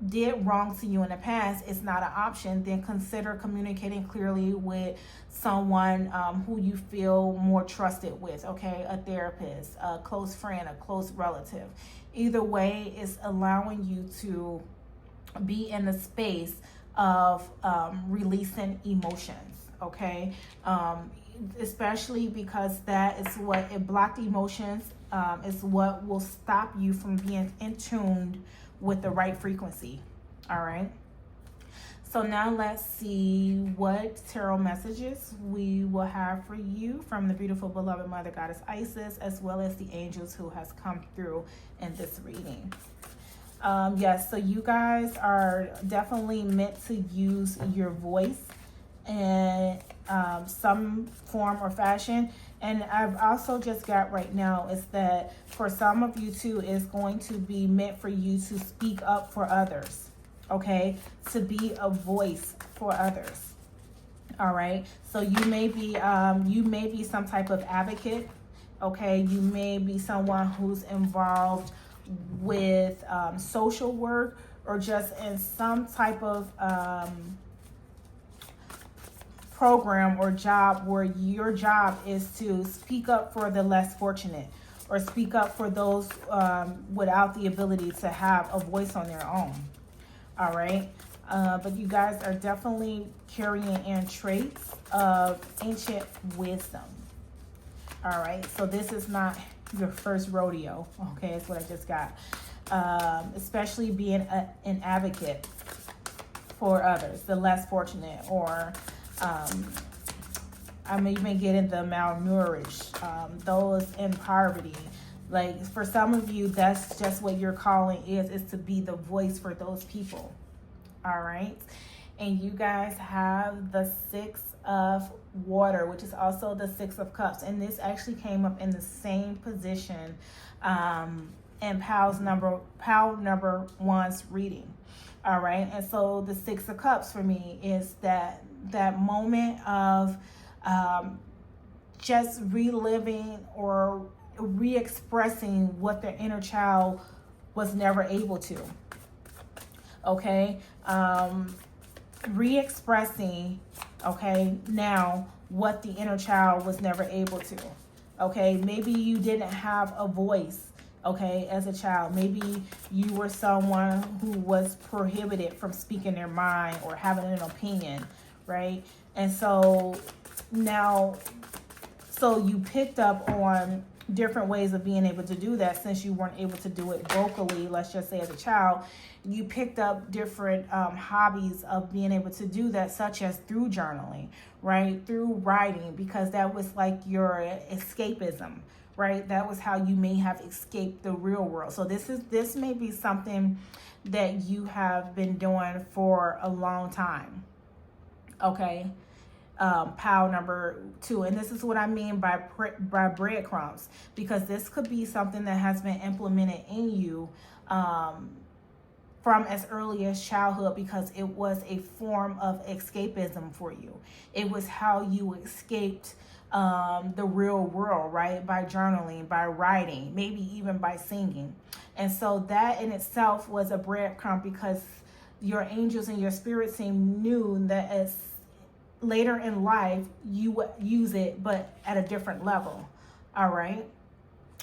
did wrong to you in the past is not an option, then consider communicating clearly with someone who you feel more trusted with. Okay, a therapist, a close friend, a close relative. Either way, it's allowing you to be in the space of releasing emotions. Okay, especially because that is what it blocked emotions is what will stop you from being in tune with the right frequency. All right, so now let's see what tarot messages we will have for you from the beautiful beloved Mother Goddess Isis, as well as the angels who has come through in this reading. Yes, so you guys are definitely meant to use your voice in some form or fashion. And I've also just got right now is that for some of you too, is going to be meant for you to speak up for others. Okay, to be a voice for others. All right, so you may be some type of advocate. Okay, you may be someone who's involved with social work, or just in some type of program or job where your job is to speak up for the less fortunate, or speak up for those without the ability to have a voice on their own. All right, but you guys are definitely carrying in traits of ancient wisdom. All right, so this is not your first rodeo. Okay, that's what I just got. Especially being an advocate for others, the less fortunate, or I may even get into malnourished, those in poverty. Like for some of you, that's just what your calling is to be the voice for those people. All right, and you guys have the 6 of water, which is also the 6 of cups, and this actually came up in the same position in pile number 1's reading. All right, and so the 6 of cups for me is that moment of just reliving or re-expressing what their inner child was never able to. Okay, re-expressing, okay, now what the inner child was never able to. Okay, maybe you didn't have a voice, okay, as a child. Maybe you were someone who was prohibited from speaking their mind or having an opinion, right? And so now, so you picked up on different ways of being able to do that. Since you weren't able to do it vocally, let's just say as a child, you picked up different hobbies of being able to do that, such as through journaling, right? Through writing, because that was like your escapism, right? That was how you may have escaped the real world. So this may be something that you have been doing for a long time. Okay. Pile number 2, and this is what I mean by breadcrumbs, because this could be something that has been implemented in you from as early as childhood, because it was a form of escapism for you. It was how you escaped the real world, right? By journaling, by writing, maybe even by singing. And so that in itself was a breadcrumb, because your angels and your spirit team knew that as later in life you would use it, but at a different level. All right,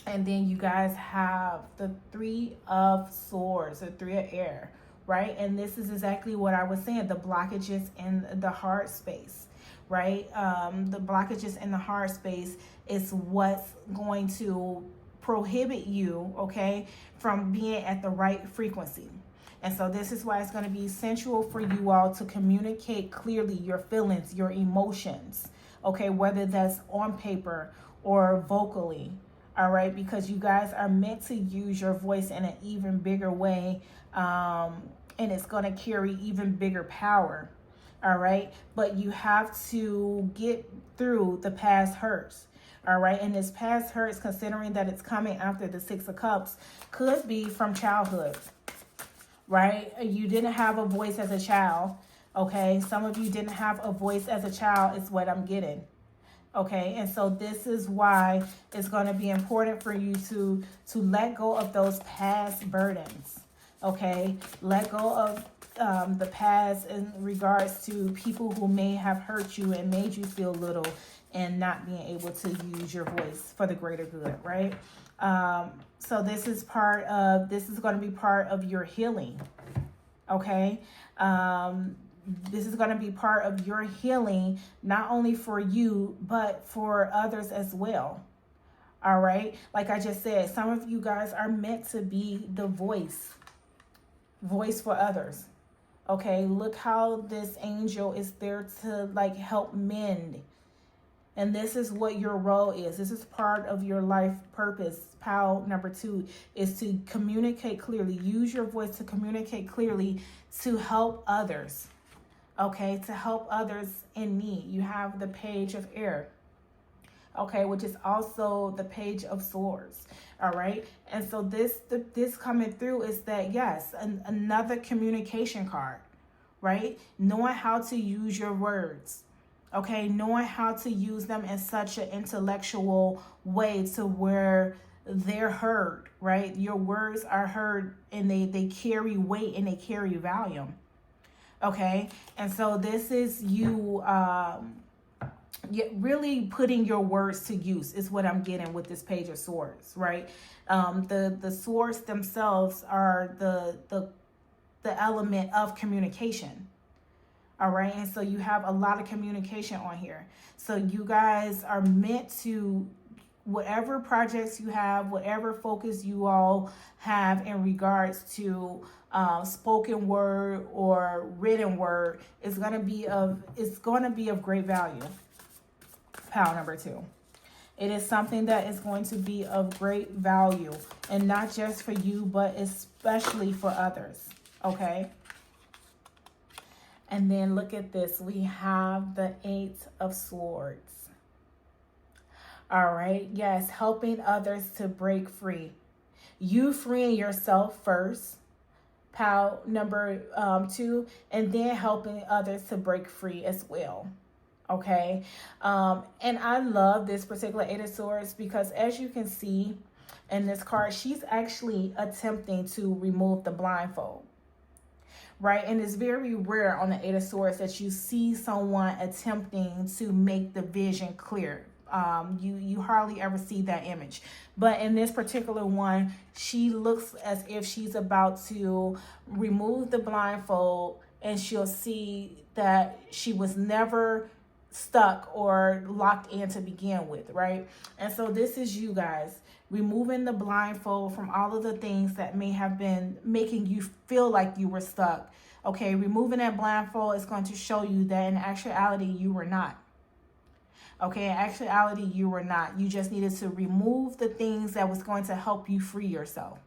and then you guys have the 3 of swords, the 3 of air, right? And this is exactly what I was saying, the blockages in the heart space, right? The blockages in the heart space is what's going to prohibit you, okay, from being at the right frequency. And so this is why it's going to be essential for you all to communicate clearly your feelings, your emotions, okay, whether that's on paper or vocally, all right, because you guys are meant to use your voice in an even bigger way, and it's going to carry even bigger power, all right, but you have to get through the past hurts. All right, and this past hurts, considering that it's coming after the 6 of cups, could be from childhood. Right? You didn't have a voice as a child. Okay, some of you didn't have a voice as a child, is what I'm getting. Okay, and so this is why it's going to be important for you to let go of those past burdens. Okay, let go of the past in regards to people who may have hurt you and made you feel little, and not being able to use your voice for the greater good, right? So this is going to be part of your healing. Okay, this is going to be part of your healing, not only for you, but for others as well. All right. Like I just said, some of you guys are meant to be the voice for others. Okay. Look how this angel is there to like help mend. And this is what your role is. This is part of your life purpose. Pile number 2 is to communicate clearly. Use your voice to communicate clearly to help others. Okay, to help others in need. You have the Page of Air, okay, which is also the Page of Swords. All right, and so this coming through is that, yes, another communication card, right? Knowing how to use your words, okay, knowing how to use them in such an intellectual way to where they're heard, right? Your words are heard, and they carry weight and they carry volume. Okay, and so this is you really putting your words to use is what I'm getting with this Page of Swords, right? The swords themselves are the element of communication. All right, and so you have a lot of communication on here. So you guys are meant to, whatever projects you have, whatever focus you all have in regards to spoken word or written word, is going to be of great value. Pile number 2. It is something that is going to be of great value, and not just for you, but especially for others. Okay. And then look at this. We have the 8 of Swords. All right. Yes. Helping others to break free. You freeing yourself first. Pile number 2. And then helping others to break free as well. Okay. And I love this particular 8 of Swords because, as you can see in this card, she's actually attempting to remove the blindfold. Right, and it's very rare on the 8 of Swords that you see someone attempting to make the vision clear. You hardly ever see that image. But in this particular one, she looks as if she's about to remove the blindfold, and she'll see that she was never stuck or locked in to begin with, right? And so this is you guys removing the blindfold from all of the things that may have been making you feel like you were stuck. Okay, removing that blindfold is going to show you that in actuality you were not. Okay, in actuality you were not. You just needed to remove the things that was going to help you free yourself.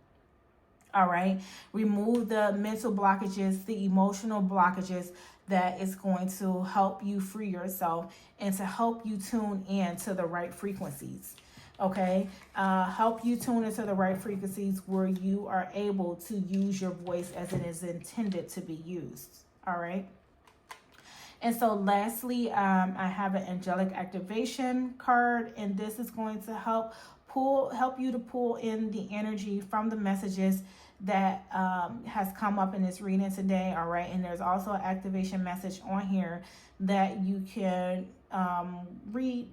All right, remove the mental blockages, the emotional blockages that is going to help you free yourself and to help you tune in to the right frequencies. Okay, help you tune into the right frequencies where you are able to use your voice as it is intended to be used. All right. And so lastly, I have an angelic activation card, and this is going to help you to pull in the energy from the messages that has come up in this reading today. All right, and there's also an activation message on here that you can read,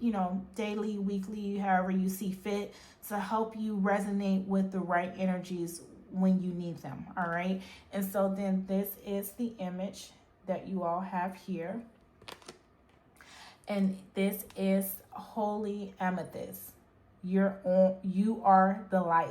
daily, weekly, however you see fit, to help you resonate with the right energies when you need them. All right, and so then this is the image that you all have here, and this is holy amethyst. You are the light.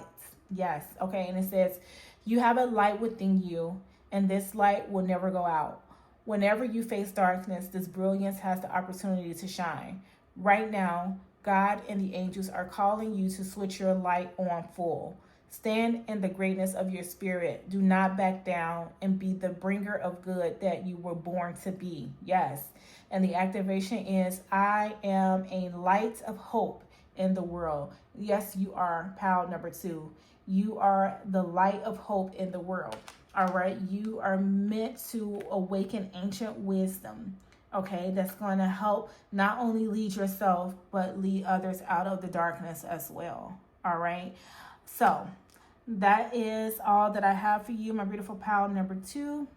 Yes. Okay, and it says you have a light within you, and this light will never go out. Whenever you face darkness, this brilliance has the opportunity to shine. Right now, God and the angels are calling you to switch your light on full. Stand in the greatness of your spirit. Do not back down, and be the bringer of good that you were born to be. Yes. And the activation is, I am a light of hope in the world. Yes, you are. Pile number 2. You are the light of hope in the world. All right. You are meant to awaken ancient wisdom. Okay, that's going to help not only lead yourself, but lead others out of the darkness as well. All right. So that is all that I have for you, my beautiful pal number 2.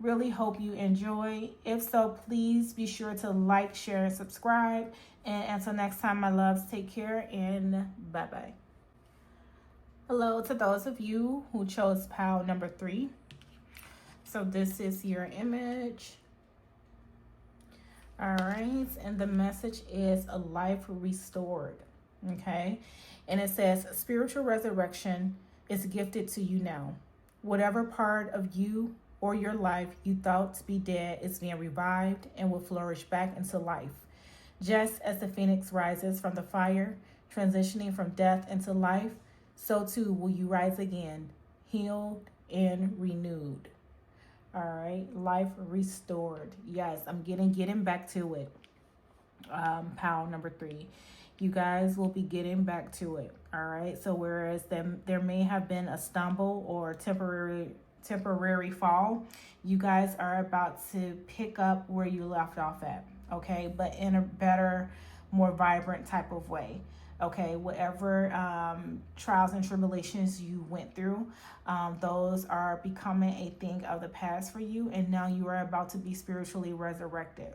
Really hope you enjoy. If so, please be sure to like, share, and subscribe. And until next time, my loves, take care and bye-bye. Hello to those of you who chose pal number 3. So this is your image. All right, and the message is a life restored. Okay, and it says spiritual resurrection is gifted to you now. Whatever part of you or your life you thought to be dead is being revived and will flourish back into life. Just as the phoenix rises from the fire, transitioning from death into life, so too will you rise again, healed and renewed. All right, life restored. Yes, I'm getting back to it. Pal number 3. You guys will be getting back to it. All right. So whereas there may have been a stumble or temporary fall, you guys are about to pick up where you left off at. Okay, but in a better, more vibrant type of way. Okay, whatever trials and tribulations you went through, those are becoming a thing of the past for you, and now you are about to be spiritually resurrected.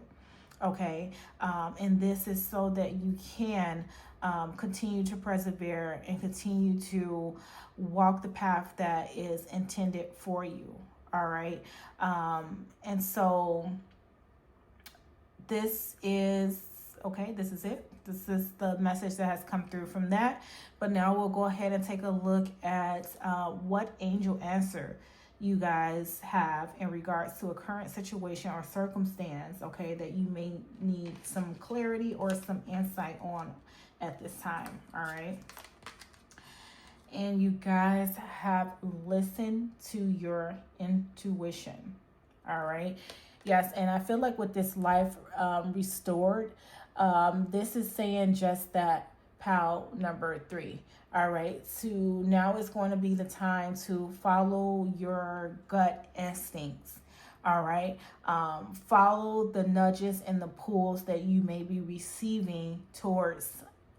Okay, and this is so that you can continue to persevere and continue to walk the path that is intended for you. All right, and so this is this is it. This is the message that has come through from that. But now we'll go ahead and take a look at what angel answer you guys have in regards to a current situation or circumstance, okay, that you may need some clarity or some insight on at this time. All right. And you guys have listened to your intuition. All right. Yes, and I feel like with this life restored, this is saying just that, pal number 3. All right, so now is going to be the time to follow your gut instincts. All right, follow the nudges and the pulls that you may be receiving towards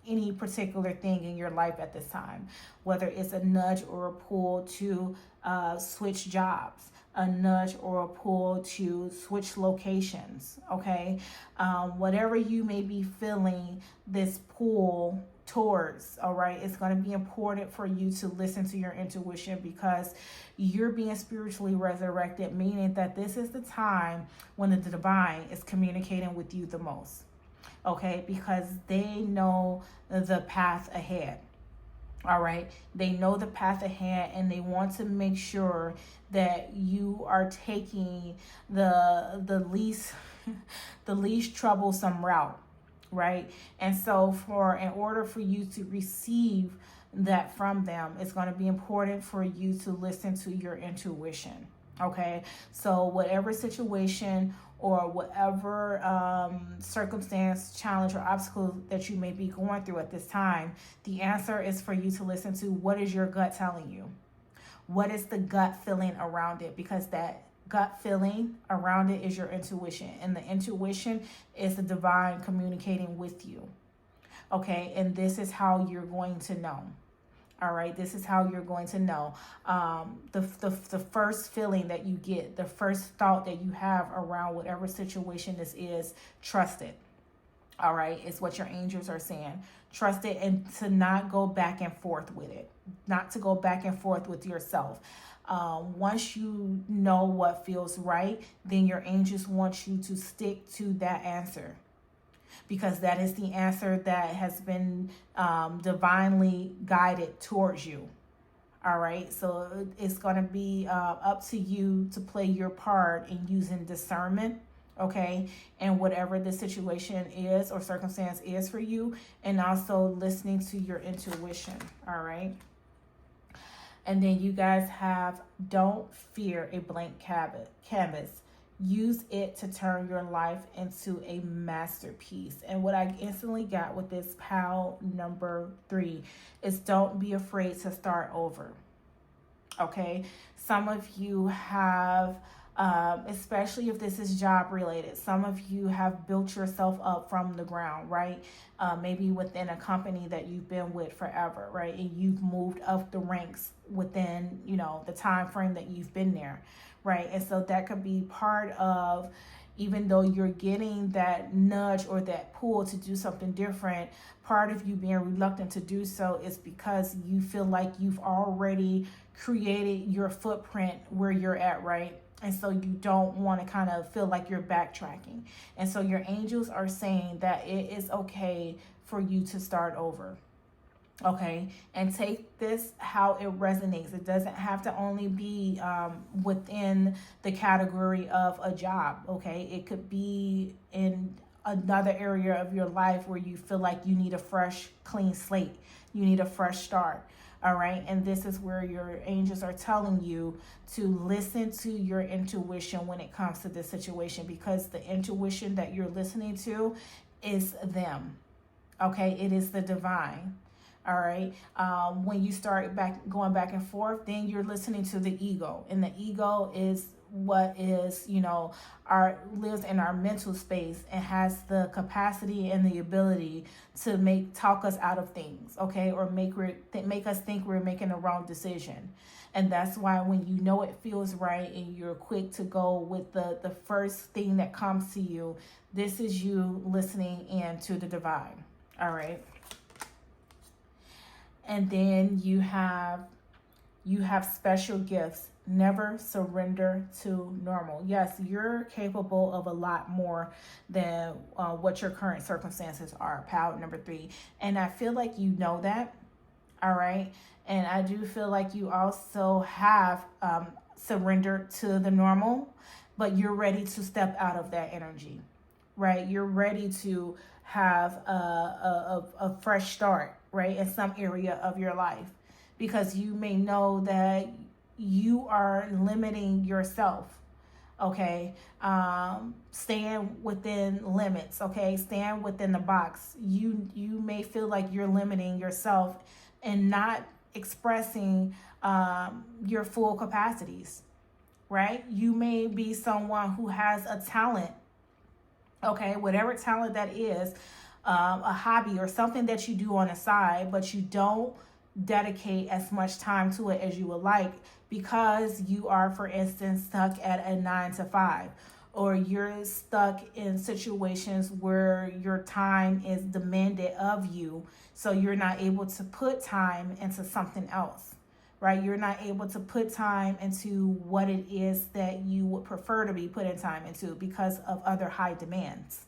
any particular thing in your life at this time, whether it's a nudge or a pull to switch jobs, a nudge or a pull to switch locations. Okay, whatever you may be feeling this pull towards, all right, it's going to be important for you to listen to your intuition, because you're being spiritually resurrected, meaning that this is the time when the divine is communicating with you the most. Okay, because they know the path ahead. All right, they know the path ahead, and they want to make sure that you are taking the least the least troublesome route, right? And so in order for you to receive that from them, it's going to be important for you to listen to your intuition. Okay, so whatever situation or whatever circumstance, challenge, or obstacle that you may be going through at this time, the answer is for you to listen to what is your gut telling you. What is the gut feeling around it? Because that gut feeling around it is your intuition, and the intuition is the divine communicating with you. Okay, and this is how you're going to know. All right, this is how you're going to know. The first feeling that you get, the first thought that you have around whatever situation this is, trust it. All right, it's what your angels are saying. Trust it, and to not go back and forth with it. Not to go back and forth with yourself. Once you know what feels right, then your angels want you to stick to that answer, because that is the answer that has been divinely guided towards you. All right, so it's going to be up to you to play your part in using discernment, okay, and whatever the situation is or circumstance is for you, and also listening to your intuition. All right. And then you guys have, don't fear a blank canvas. Use it to turn your life into a masterpiece. And what I instantly got with this pal number 3 is don't be afraid to start over. Okay, some of you have especially if this is job related. Some of you have built yourself up from the ground, right? Maybe within a company that you've been with forever, right? And you've moved up the ranks within, the time frame that you've been there, right? And so that could be part of, even though you're getting that nudge or that pull to do something different, part of you being reluctant to do so is because you feel like you've already created your footprint where you're at, right? And so you don't want to kind of feel like you're backtracking. And so your angels are saying that it is okay for you to start over. Okay, and take this how it resonates. It doesn't have to only be within the category of a job. Okay, it could be in another area of your life where you feel like you need a fresh, clean slate. You need a fresh start. All right, and this is where your angels are telling you to listen to your intuition when it comes to this situation, because the intuition that you're listening to is them. Okay, it is the divine. All right. When you start going back and forth, then you're listening to the ego, and the ego is what is, lives in our mental space and has the capacity and the ability to talk us out of things, okay, or make us think we're making the wrong decision. And that's why when you know it feels right and you're quick to go with the first thing that comes to you, this is you listening in to the divine. All right. And then you have special gifts. Never surrender to normal. Yes, you're capable of a lot more than what your current circumstances are. Power number 3. And I feel like you know that. All right. And I do feel like you also have surrendered to the normal, but you're ready to step out of that energy, right? You're ready to have a fresh start, right, in some area of your life, because you may know that you are limiting yourself. Okay, stand within limits. Okay, stand within the box. You may feel like you're limiting yourself and not expressing your full capacities, right? You may be someone who has a talent. Okay, whatever talent that is, a hobby or something that you do on the side, but you don't dedicate as much time to it as you would like, because you are, for instance, stuck at a 9 to 5, or you're stuck in situations where your time is demanded of you, so you're not able to put time into something else, right? You're not able to put time into what it is that you would prefer to be putting time into because of other high demands.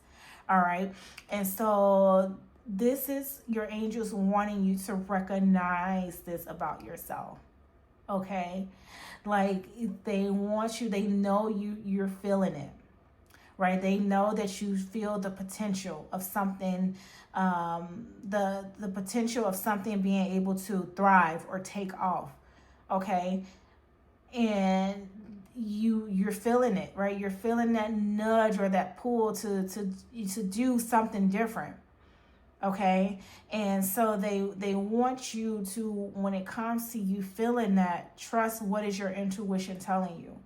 All right. And so this is your angels wanting you to recognize this about yourself. Okay. Like they want you, they know you're feeling it, right? They know that you feel the potential of something, the potential of something being able to thrive or take off. Okay. And you're feeling it, right? You're feeling that nudge or that pull to do something different. Okay. And so they want you to, when it comes to you feeling that, trust what is your intuition telling you.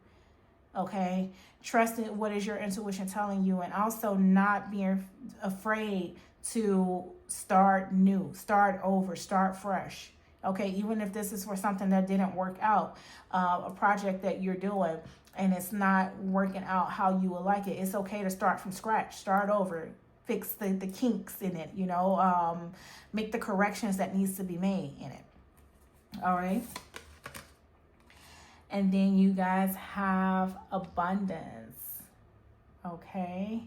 Okay. Trust in what is your intuition telling you, and also not being afraid to start new, start over, start fresh. Okay, even if this is for something that didn't work out, a project that you're doing and it's not working out how you would like it, it's okay to start from scratch, start over, fix the kinks in it, make the corrections that needs to be made in it. All right. And then you guys have abundance. Okay.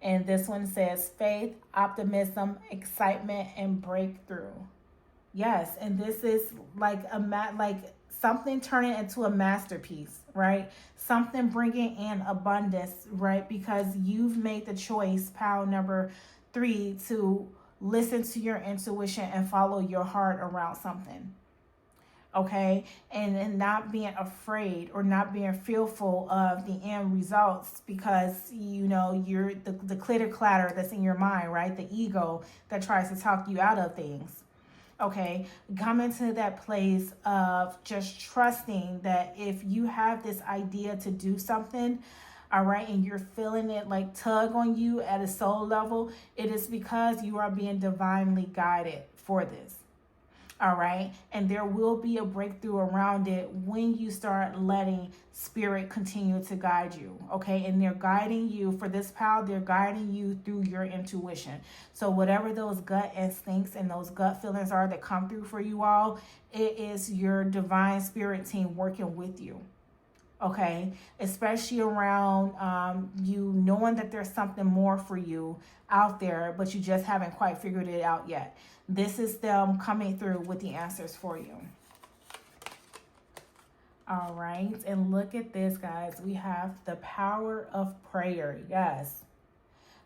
And this one says faith, optimism, excitement, and breakthrough. Yes, and this is like something turning into a masterpiece, right? Something bringing in abundance, right? Because you've made the choice, power number 3, to listen to your intuition and follow your heart around something. Okay, and not being afraid or not being fearful of the end results, because you're the clitter clatter that's in your mind, right? The ego that tries to talk you out of things. Okay, come into that place of just trusting that if you have this idea to do something, all right, and you're feeling it like tug on you at a soul level, it is because you are being divinely guided for this. All right, and there will be a breakthrough around it when you start letting spirit continue to guide you. Okay, and they're guiding you for this pal, they're guiding you through your intuition. So whatever those gut instincts and those gut feelings are that come through for you all, it is your divine spirit team working with you. Okay, especially around you knowing that there's something more for you out there, but you just haven't quite figured it out yet. This is them coming through with the answers for you. All right, and look at this, guys. We have the power of prayer. Yes.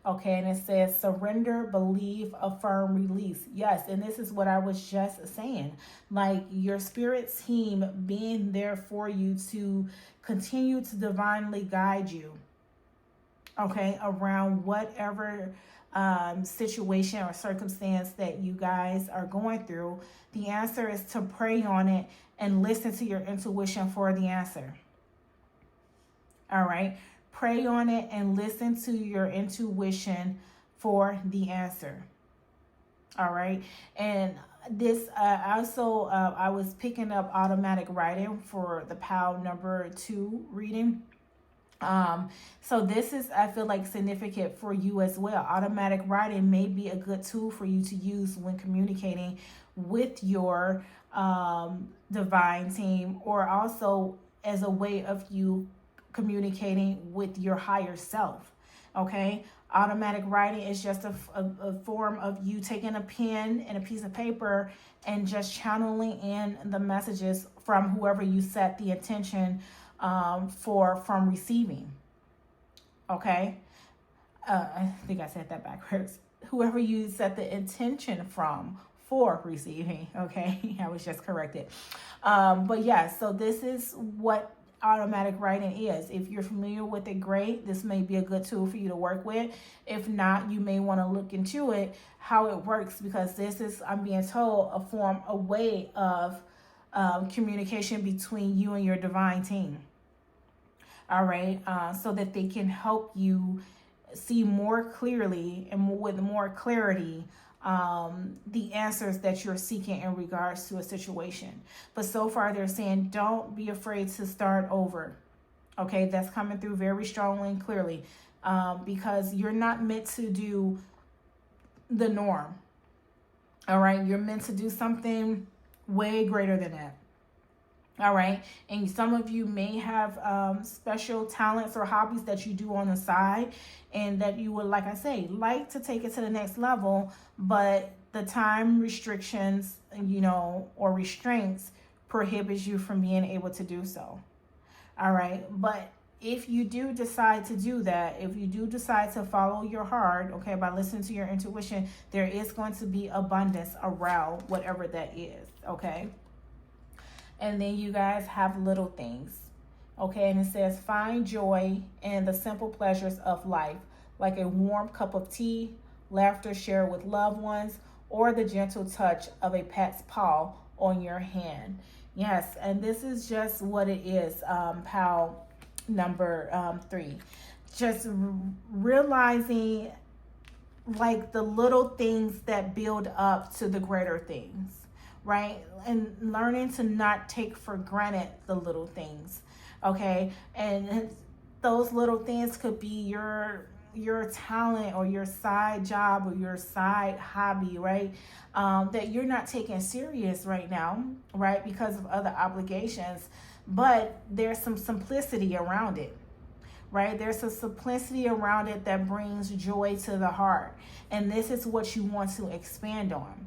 Okay, and it says surrender, believe, affirm, release. Yes, and this is what I was just saying. Like your spirit team being there for you to continue to divinely guide you. Okay, around whatever situation or circumstance that you guys are going through. The answer is to pray on it and listen to your intuition for the answer. All right. Pray on it and listen to your intuition for the answer. All right. And this also, I was picking up automatic writing for the POW number 2 reading. So this is, I feel like, significant for you as well. Automatic writing may be a good tool for you to use when communicating with your divine team, or also as a way of you communicating with your higher self. Okay, automatic writing is just a form of you taking a pen and a piece of paper and just channeling in the messages from whoever you set the intention from receiving. Okay, I think I said that backwards. Whoever you set the intention from for receiving. Okay, I was just corrected. But yeah, so this is what automatic writing is. If you're familiar with it, great. This may be a good tool for you to work with. If not, you may want to look into it, how it works, because this is, I'm being told, a way of communication between you and your divine team. All right, so that they can help you see more clearly and with more clarity the answers that you're seeking in regards to a situation. But so far they're saying don't be afraid to start over. Okay, that's coming through very strongly and clearly, because you're not meant to do the norm. All right, you're meant to do something way greater than that. All right, and some of you may have special talents or hobbies that you do on the side, and that you would, like I say, like to take it to the next level, but the time restrictions, or restraints prohibits you from being able to do so. All right, but if you do decide to do that, if you do decide to follow your heart, okay, by listening to your intuition, there is going to be abundance around whatever that is, okay? And then you guys have little things. Okay, and it says find joy in the simple pleasures of life, like a warm cup of tea, laughter shared with loved ones, or the gentle touch of a pet's paw on your hand. Yes, and this is just what it is, POW number 3. Just realizing like the little things that build up to the greater things. Right? And learning to not take for granted the little things. Okay? And those little things could be your talent or your side job or your side hobby, right? That you're not taking serious right now, right? Because of other obligations. But there's some simplicity around it. Right? There's a simplicity around it that brings joy to the heart. And this is what you want to expand on.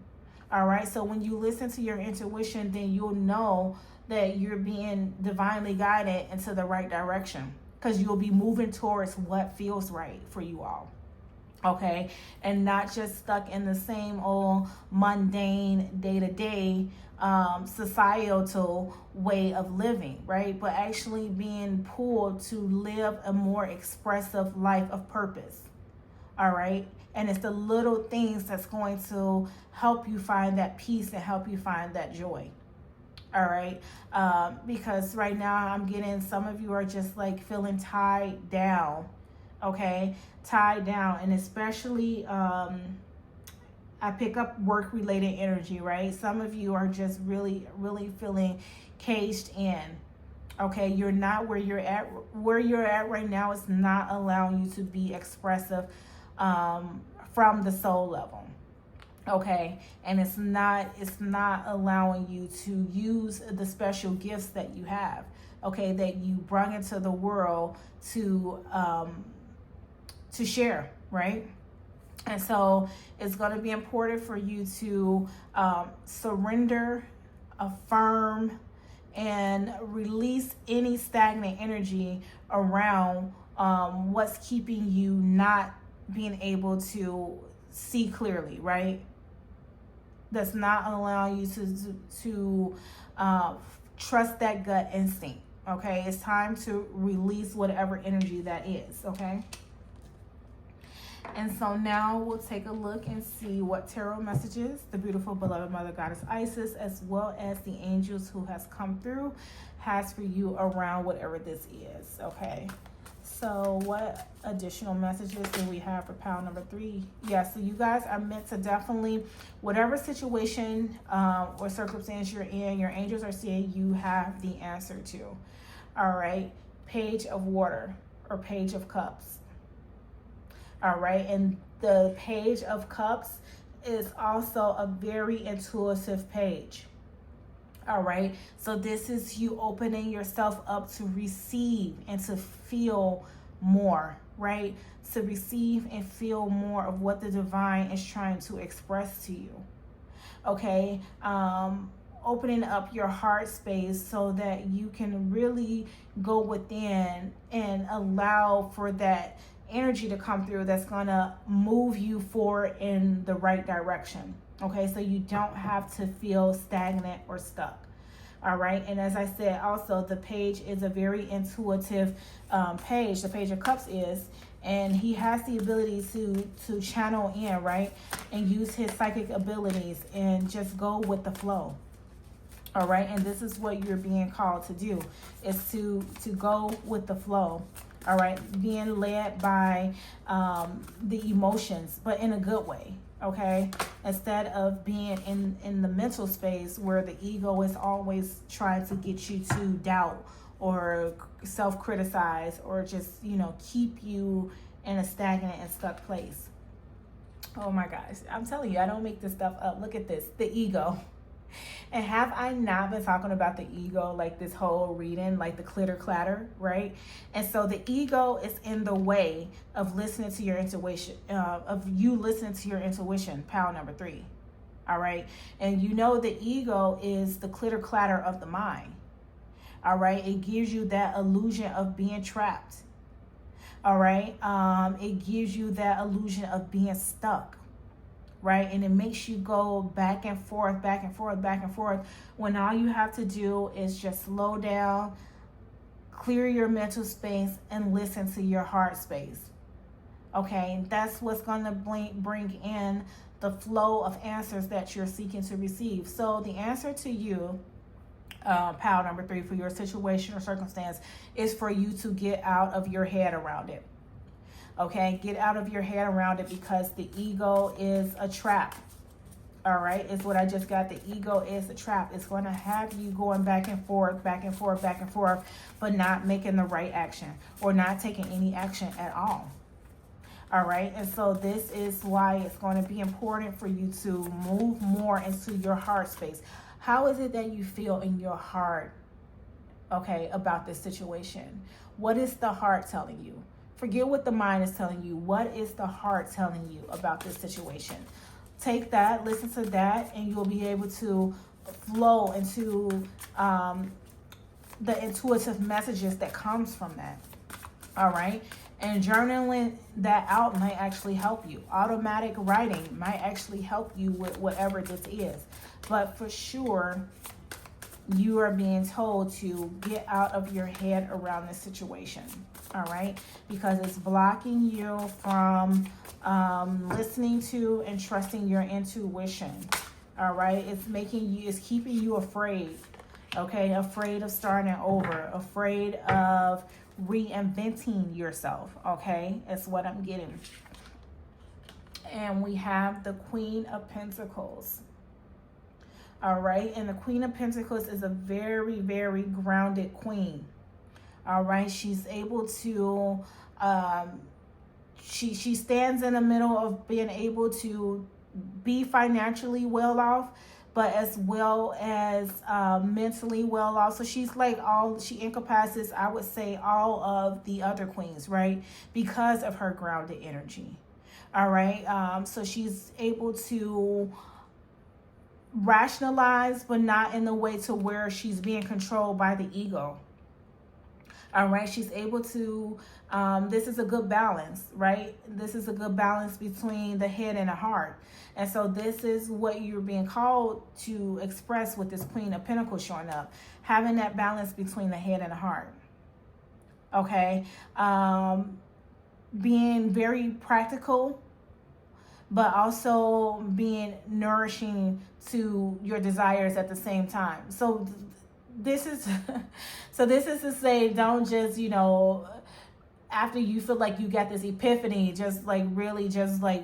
All right, so when you listen to your intuition, then you'll know that you're being divinely guided into the right direction, because you'll be moving towards what feels right for you all. Okay, and not just stuck in the same old mundane day-to-day societal way of living, right? But actually being pulled to live a more expressive life of purpose. All right, And it's the little things that's going to help you find that peace and help you find that joy. All right. Because right now I'm getting, some of you are just like feeling tied down. Okay. Tied down. And especially, I pick up work related energy, right? Some of you are just really, really feeling caged in. Okay, you're not where you're at. Where you're at right now is not allowing you to be expressive from the soul level. Okay, and it's not allowing you to use the special gifts that you have. Okay, that you brought into the world to share, right? And so it's going to be important for you to surrender, affirm, and release any stagnant energy around what's keeping you not being able to see clearly, right? That's not allowing you to trust that gut instinct. Okay, it's time to release whatever energy that is. Okay. And so now we'll take a look and see what tarot messages the beautiful beloved Mother Goddess Isis, as well as the angels who has come through, has for you around whatever this is. Okay. So what additional messages do we have for pile number 3? Yeah, so you guys are meant to definitely, whatever situation or circumstance you're in, your angels are saying you have the answer to. All right. Page of Water or Page of Cups. All right, and the Page of Cups is also a very intuitive page. All right, so this is you opening yourself up to receive and to feel more, right? To receive and feel more of what the divine is trying to express to you. Okay, opening up your heart space so that you can really go within and allow for that energy to come through that's going to move you forward in the right direction. Okay, so you don't have to feel stagnant or stuck. All right, and as I said, also the page is a very intuitive page. The Page of Cups is, and he has the ability to channel in, right, and use his psychic abilities and just go with the flow. All right, and this is what you're being called to do, is to go with the flow. All right, being led by the emotions, but in a good way. Okay, instead of being in the mental space where the ego is always trying to get you to doubt or self-criticize or just, you know, keep you in a stagnant and stuck place. Oh my gosh, I'm telling you, I don't make this stuff up. Look at this, the ego. And have I not been talking about the ego like this whole reading, like the clitter clatter, right? And so the ego is in the way of listening to your intuition, of you listening to your intuition, pile number 3. All right. And you know, the ego is the clitter clatter of the mind. All right. It gives you that illusion of being trapped. All right. It gives you that illusion of being stuck. Right, and it makes you go back and forth, back and forth, back and forth, when all you have to do is just slow down, clear your mental space, and listen to your heart space. Okay, that's what's going to bring in the flow of answers that you're seeking to receive. So the answer to you, pile number 3, for your situation or circumstance, is for you to get out of your head around it. Okay, get out of your head around it, because the ego is a trap. All right, is what I just got. The ego is a trap. It's going to have you going back and forth, back and forth, back and forth, but not making the right action or not taking any action at all. All right, and so this is why it's going to be important for you to move more into your heart space. How is it that you feel in your heart, okay, about this situation? What is the heart telling you? Forget what the mind is telling you. What is the heart telling you about this situation? Take that, listen to that, and you'll be able to flow into the intuitive messages that comes from that. All right? And journaling that out might actually help you. Automatic writing might actually help you with whatever this is. But for sure, you are being told to get out of your head around this situation. all right, because it's blocking you from listening to and trusting your intuition. All right, it's keeping you afraid. Okay, afraid of starting over, afraid of reinventing yourself. Okay, that's what I'm getting. And we have the Queen of Pentacles. All right, and the Queen of Pentacles is a very, very grounded queen. All right, she's able to she stands in the middle of being able to be financially well off, but as well as mentally well off. So she's like she encompasses, I would say, all of the other queens, right? Because of her grounded energy. All right, so she's able to rationalize, but not in the way to where she's being controlled by the ego. All right, she's able to, this is a good balance, right? This is a good balance between the head and the heart. And so this is what you're being called to express with this Queen of Pentacles showing up, having that balance between the head and the heart. Okay, being very practical, but also being nourishing to your desires at the same time. So this is to say, don't just, after you feel like you got this epiphany, just like really just like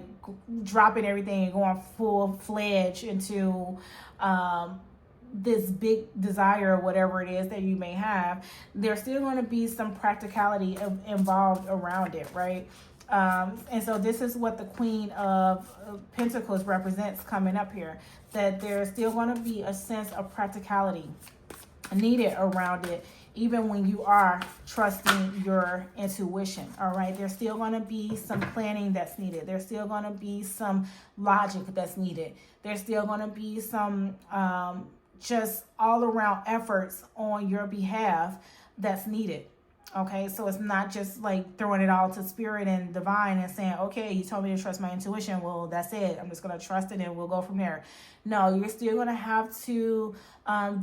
dropping everything and going full-fledged into this big desire or whatever it is that you may have. There's still going to be some practicality involved around it, right? And so this is what the Queen of Pentacles represents coming up here, that there's still going to be a sense of practicality needed around it, even when you are trusting your intuition. All right, there's still going to be some planning that's needed. There's still going to be some logic that's needed. There's still going to be some just all around efforts on your behalf that's needed. Okay, so it's not just like throwing it all to spirit and divine and saying, okay, you told me to trust my intuition, well, that's it, I'm just going to trust it and we'll go from there. No, you're still going to have to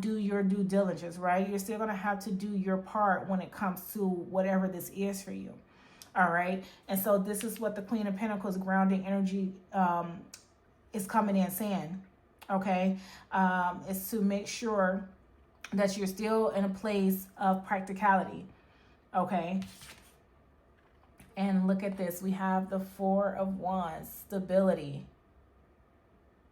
do your due diligence, right? You're still going to have to do your part when it comes to whatever this is for you. All right, and so this is what the Queen of Pentacles grounding energy is coming in saying. Okay, is to make sure that you're still in a place of practicality. Okay, and look at this. We have the Four of Wands, stability.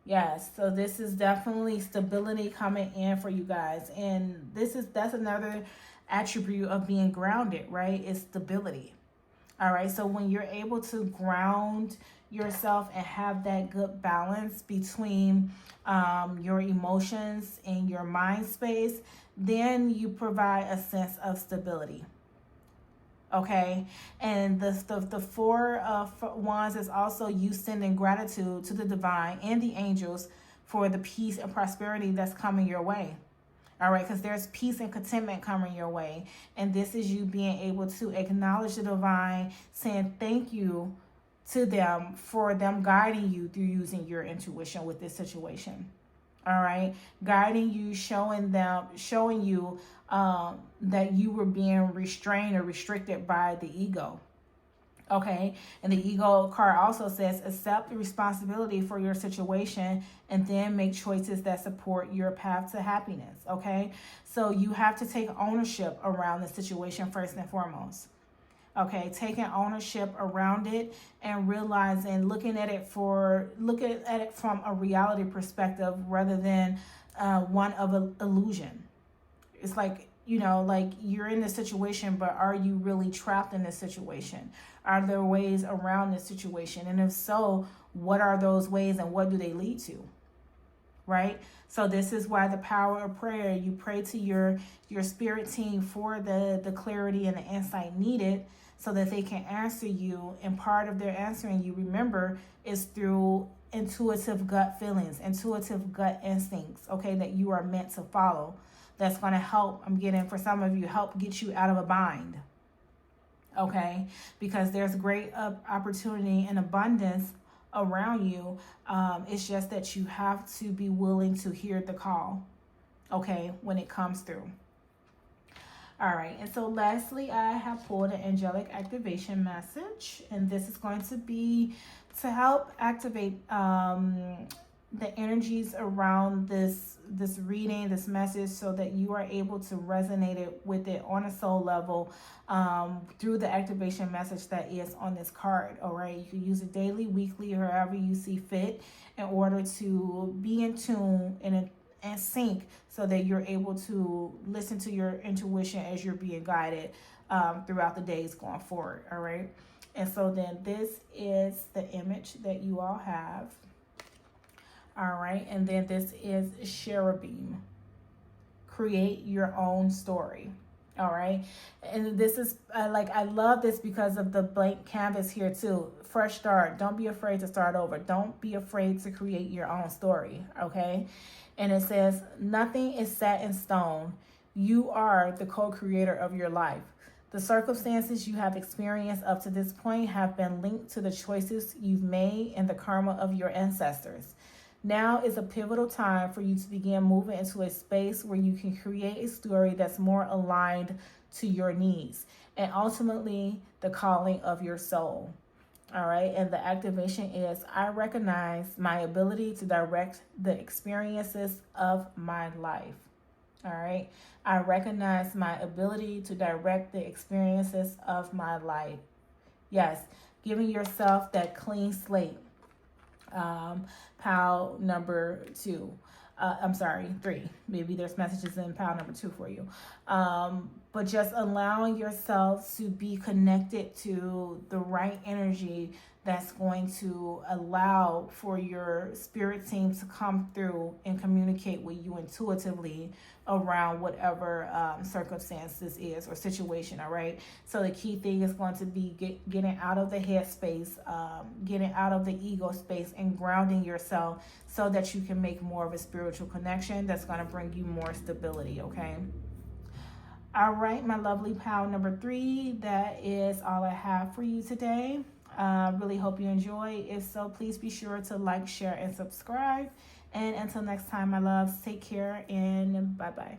Yes, so this is definitely stability coming in for you guys, and that's another attribute of being grounded, right? Is stability. All right, so when you're able to ground yourself and have that good balance between your emotions and your mind space, then you provide a sense of stability. Okay, and the Four of Wands is also you sending gratitude to the divine and the angels for the peace and prosperity that's coming your way. All right, because there's peace and contentment coming your way. And this is you being able to acknowledge the divine, saying thank you to them for them guiding you through using your intuition with this situation. All right, guiding you, showing you that you were being restrained or restricted by the ego. Okay, and the ego card also says accept the responsibility for your situation and then make choices that support your path to happiness. Okay, so you have to take ownership around the situation first and foremost. Okay, taking ownership around it and realizing, looking at it from a reality perspective rather than one of an illusion. It's like, like you're in this situation, but are you really trapped in this situation? Are there ways around this situation? And if so, what are those ways and what do they lead to? Right? So this is why the power of prayer, you pray to your spirit team for the clarity and the insight needed so that they can answer you. And part of their answering you, remember, is through intuitive gut feelings, intuitive gut instincts, okay, that you are meant to follow. That's going to help, I'm getting, for some of you, help get you out of a bind. Okay, because there's great opportunity and abundance around you. It's just that you have to be willing to hear the call, okay, when it comes through. All right, and so lastly, I have pulled an angelic activation message, and this is going to be to help activate the energies around this reading, this message, so that you are able to resonate it with it on a soul level through the activation message that is on this card. All right, you can use it daily, weekly, or however you see fit, in order to be in tune and sync, so that you're able to listen to your intuition as you're being guided throughout the days going forward. All right, and so then this is the image that you all have. All right, and then this is cherubim. Create your own story. All right, and this is I love this because of the blank canvas here too. Fresh start. Don't be afraid to start over. Don't be afraid to create your own story. Okay, and it says nothing is set in stone. You are the co-creator of your life. The circumstances you have experienced up to this point have been linked to the choices you've made and the karma of your ancestors. Now is a pivotal time for you to begin moving into a space where you can create a story that's more aligned to your needs and ultimately the calling of your soul. All right, and the activation is I recognize my ability to direct the experiences of my life. All right, I recognize my ability to direct the experiences of my life. Yes, giving yourself that clean slate. Pile number 2. I'm sorry, 3. Maybe there's messages in pile number 2 for you. But just allowing yourself to be connected to the right energy that's going to allow for your spirit team to come through and communicate with you intuitively around whatever circumstances is or situation. All right, so the key thing is going to be getting out of the head space, getting out of the ego space, and grounding yourself so that you can make more of a spiritual connection that's going to bring you more stability. Okay. All right, my lovely pal number 3, that is all I have for you today. Really hope you enjoy. If so, please be sure to like, share, and subscribe. And until next time, my loves, take care and bye-bye.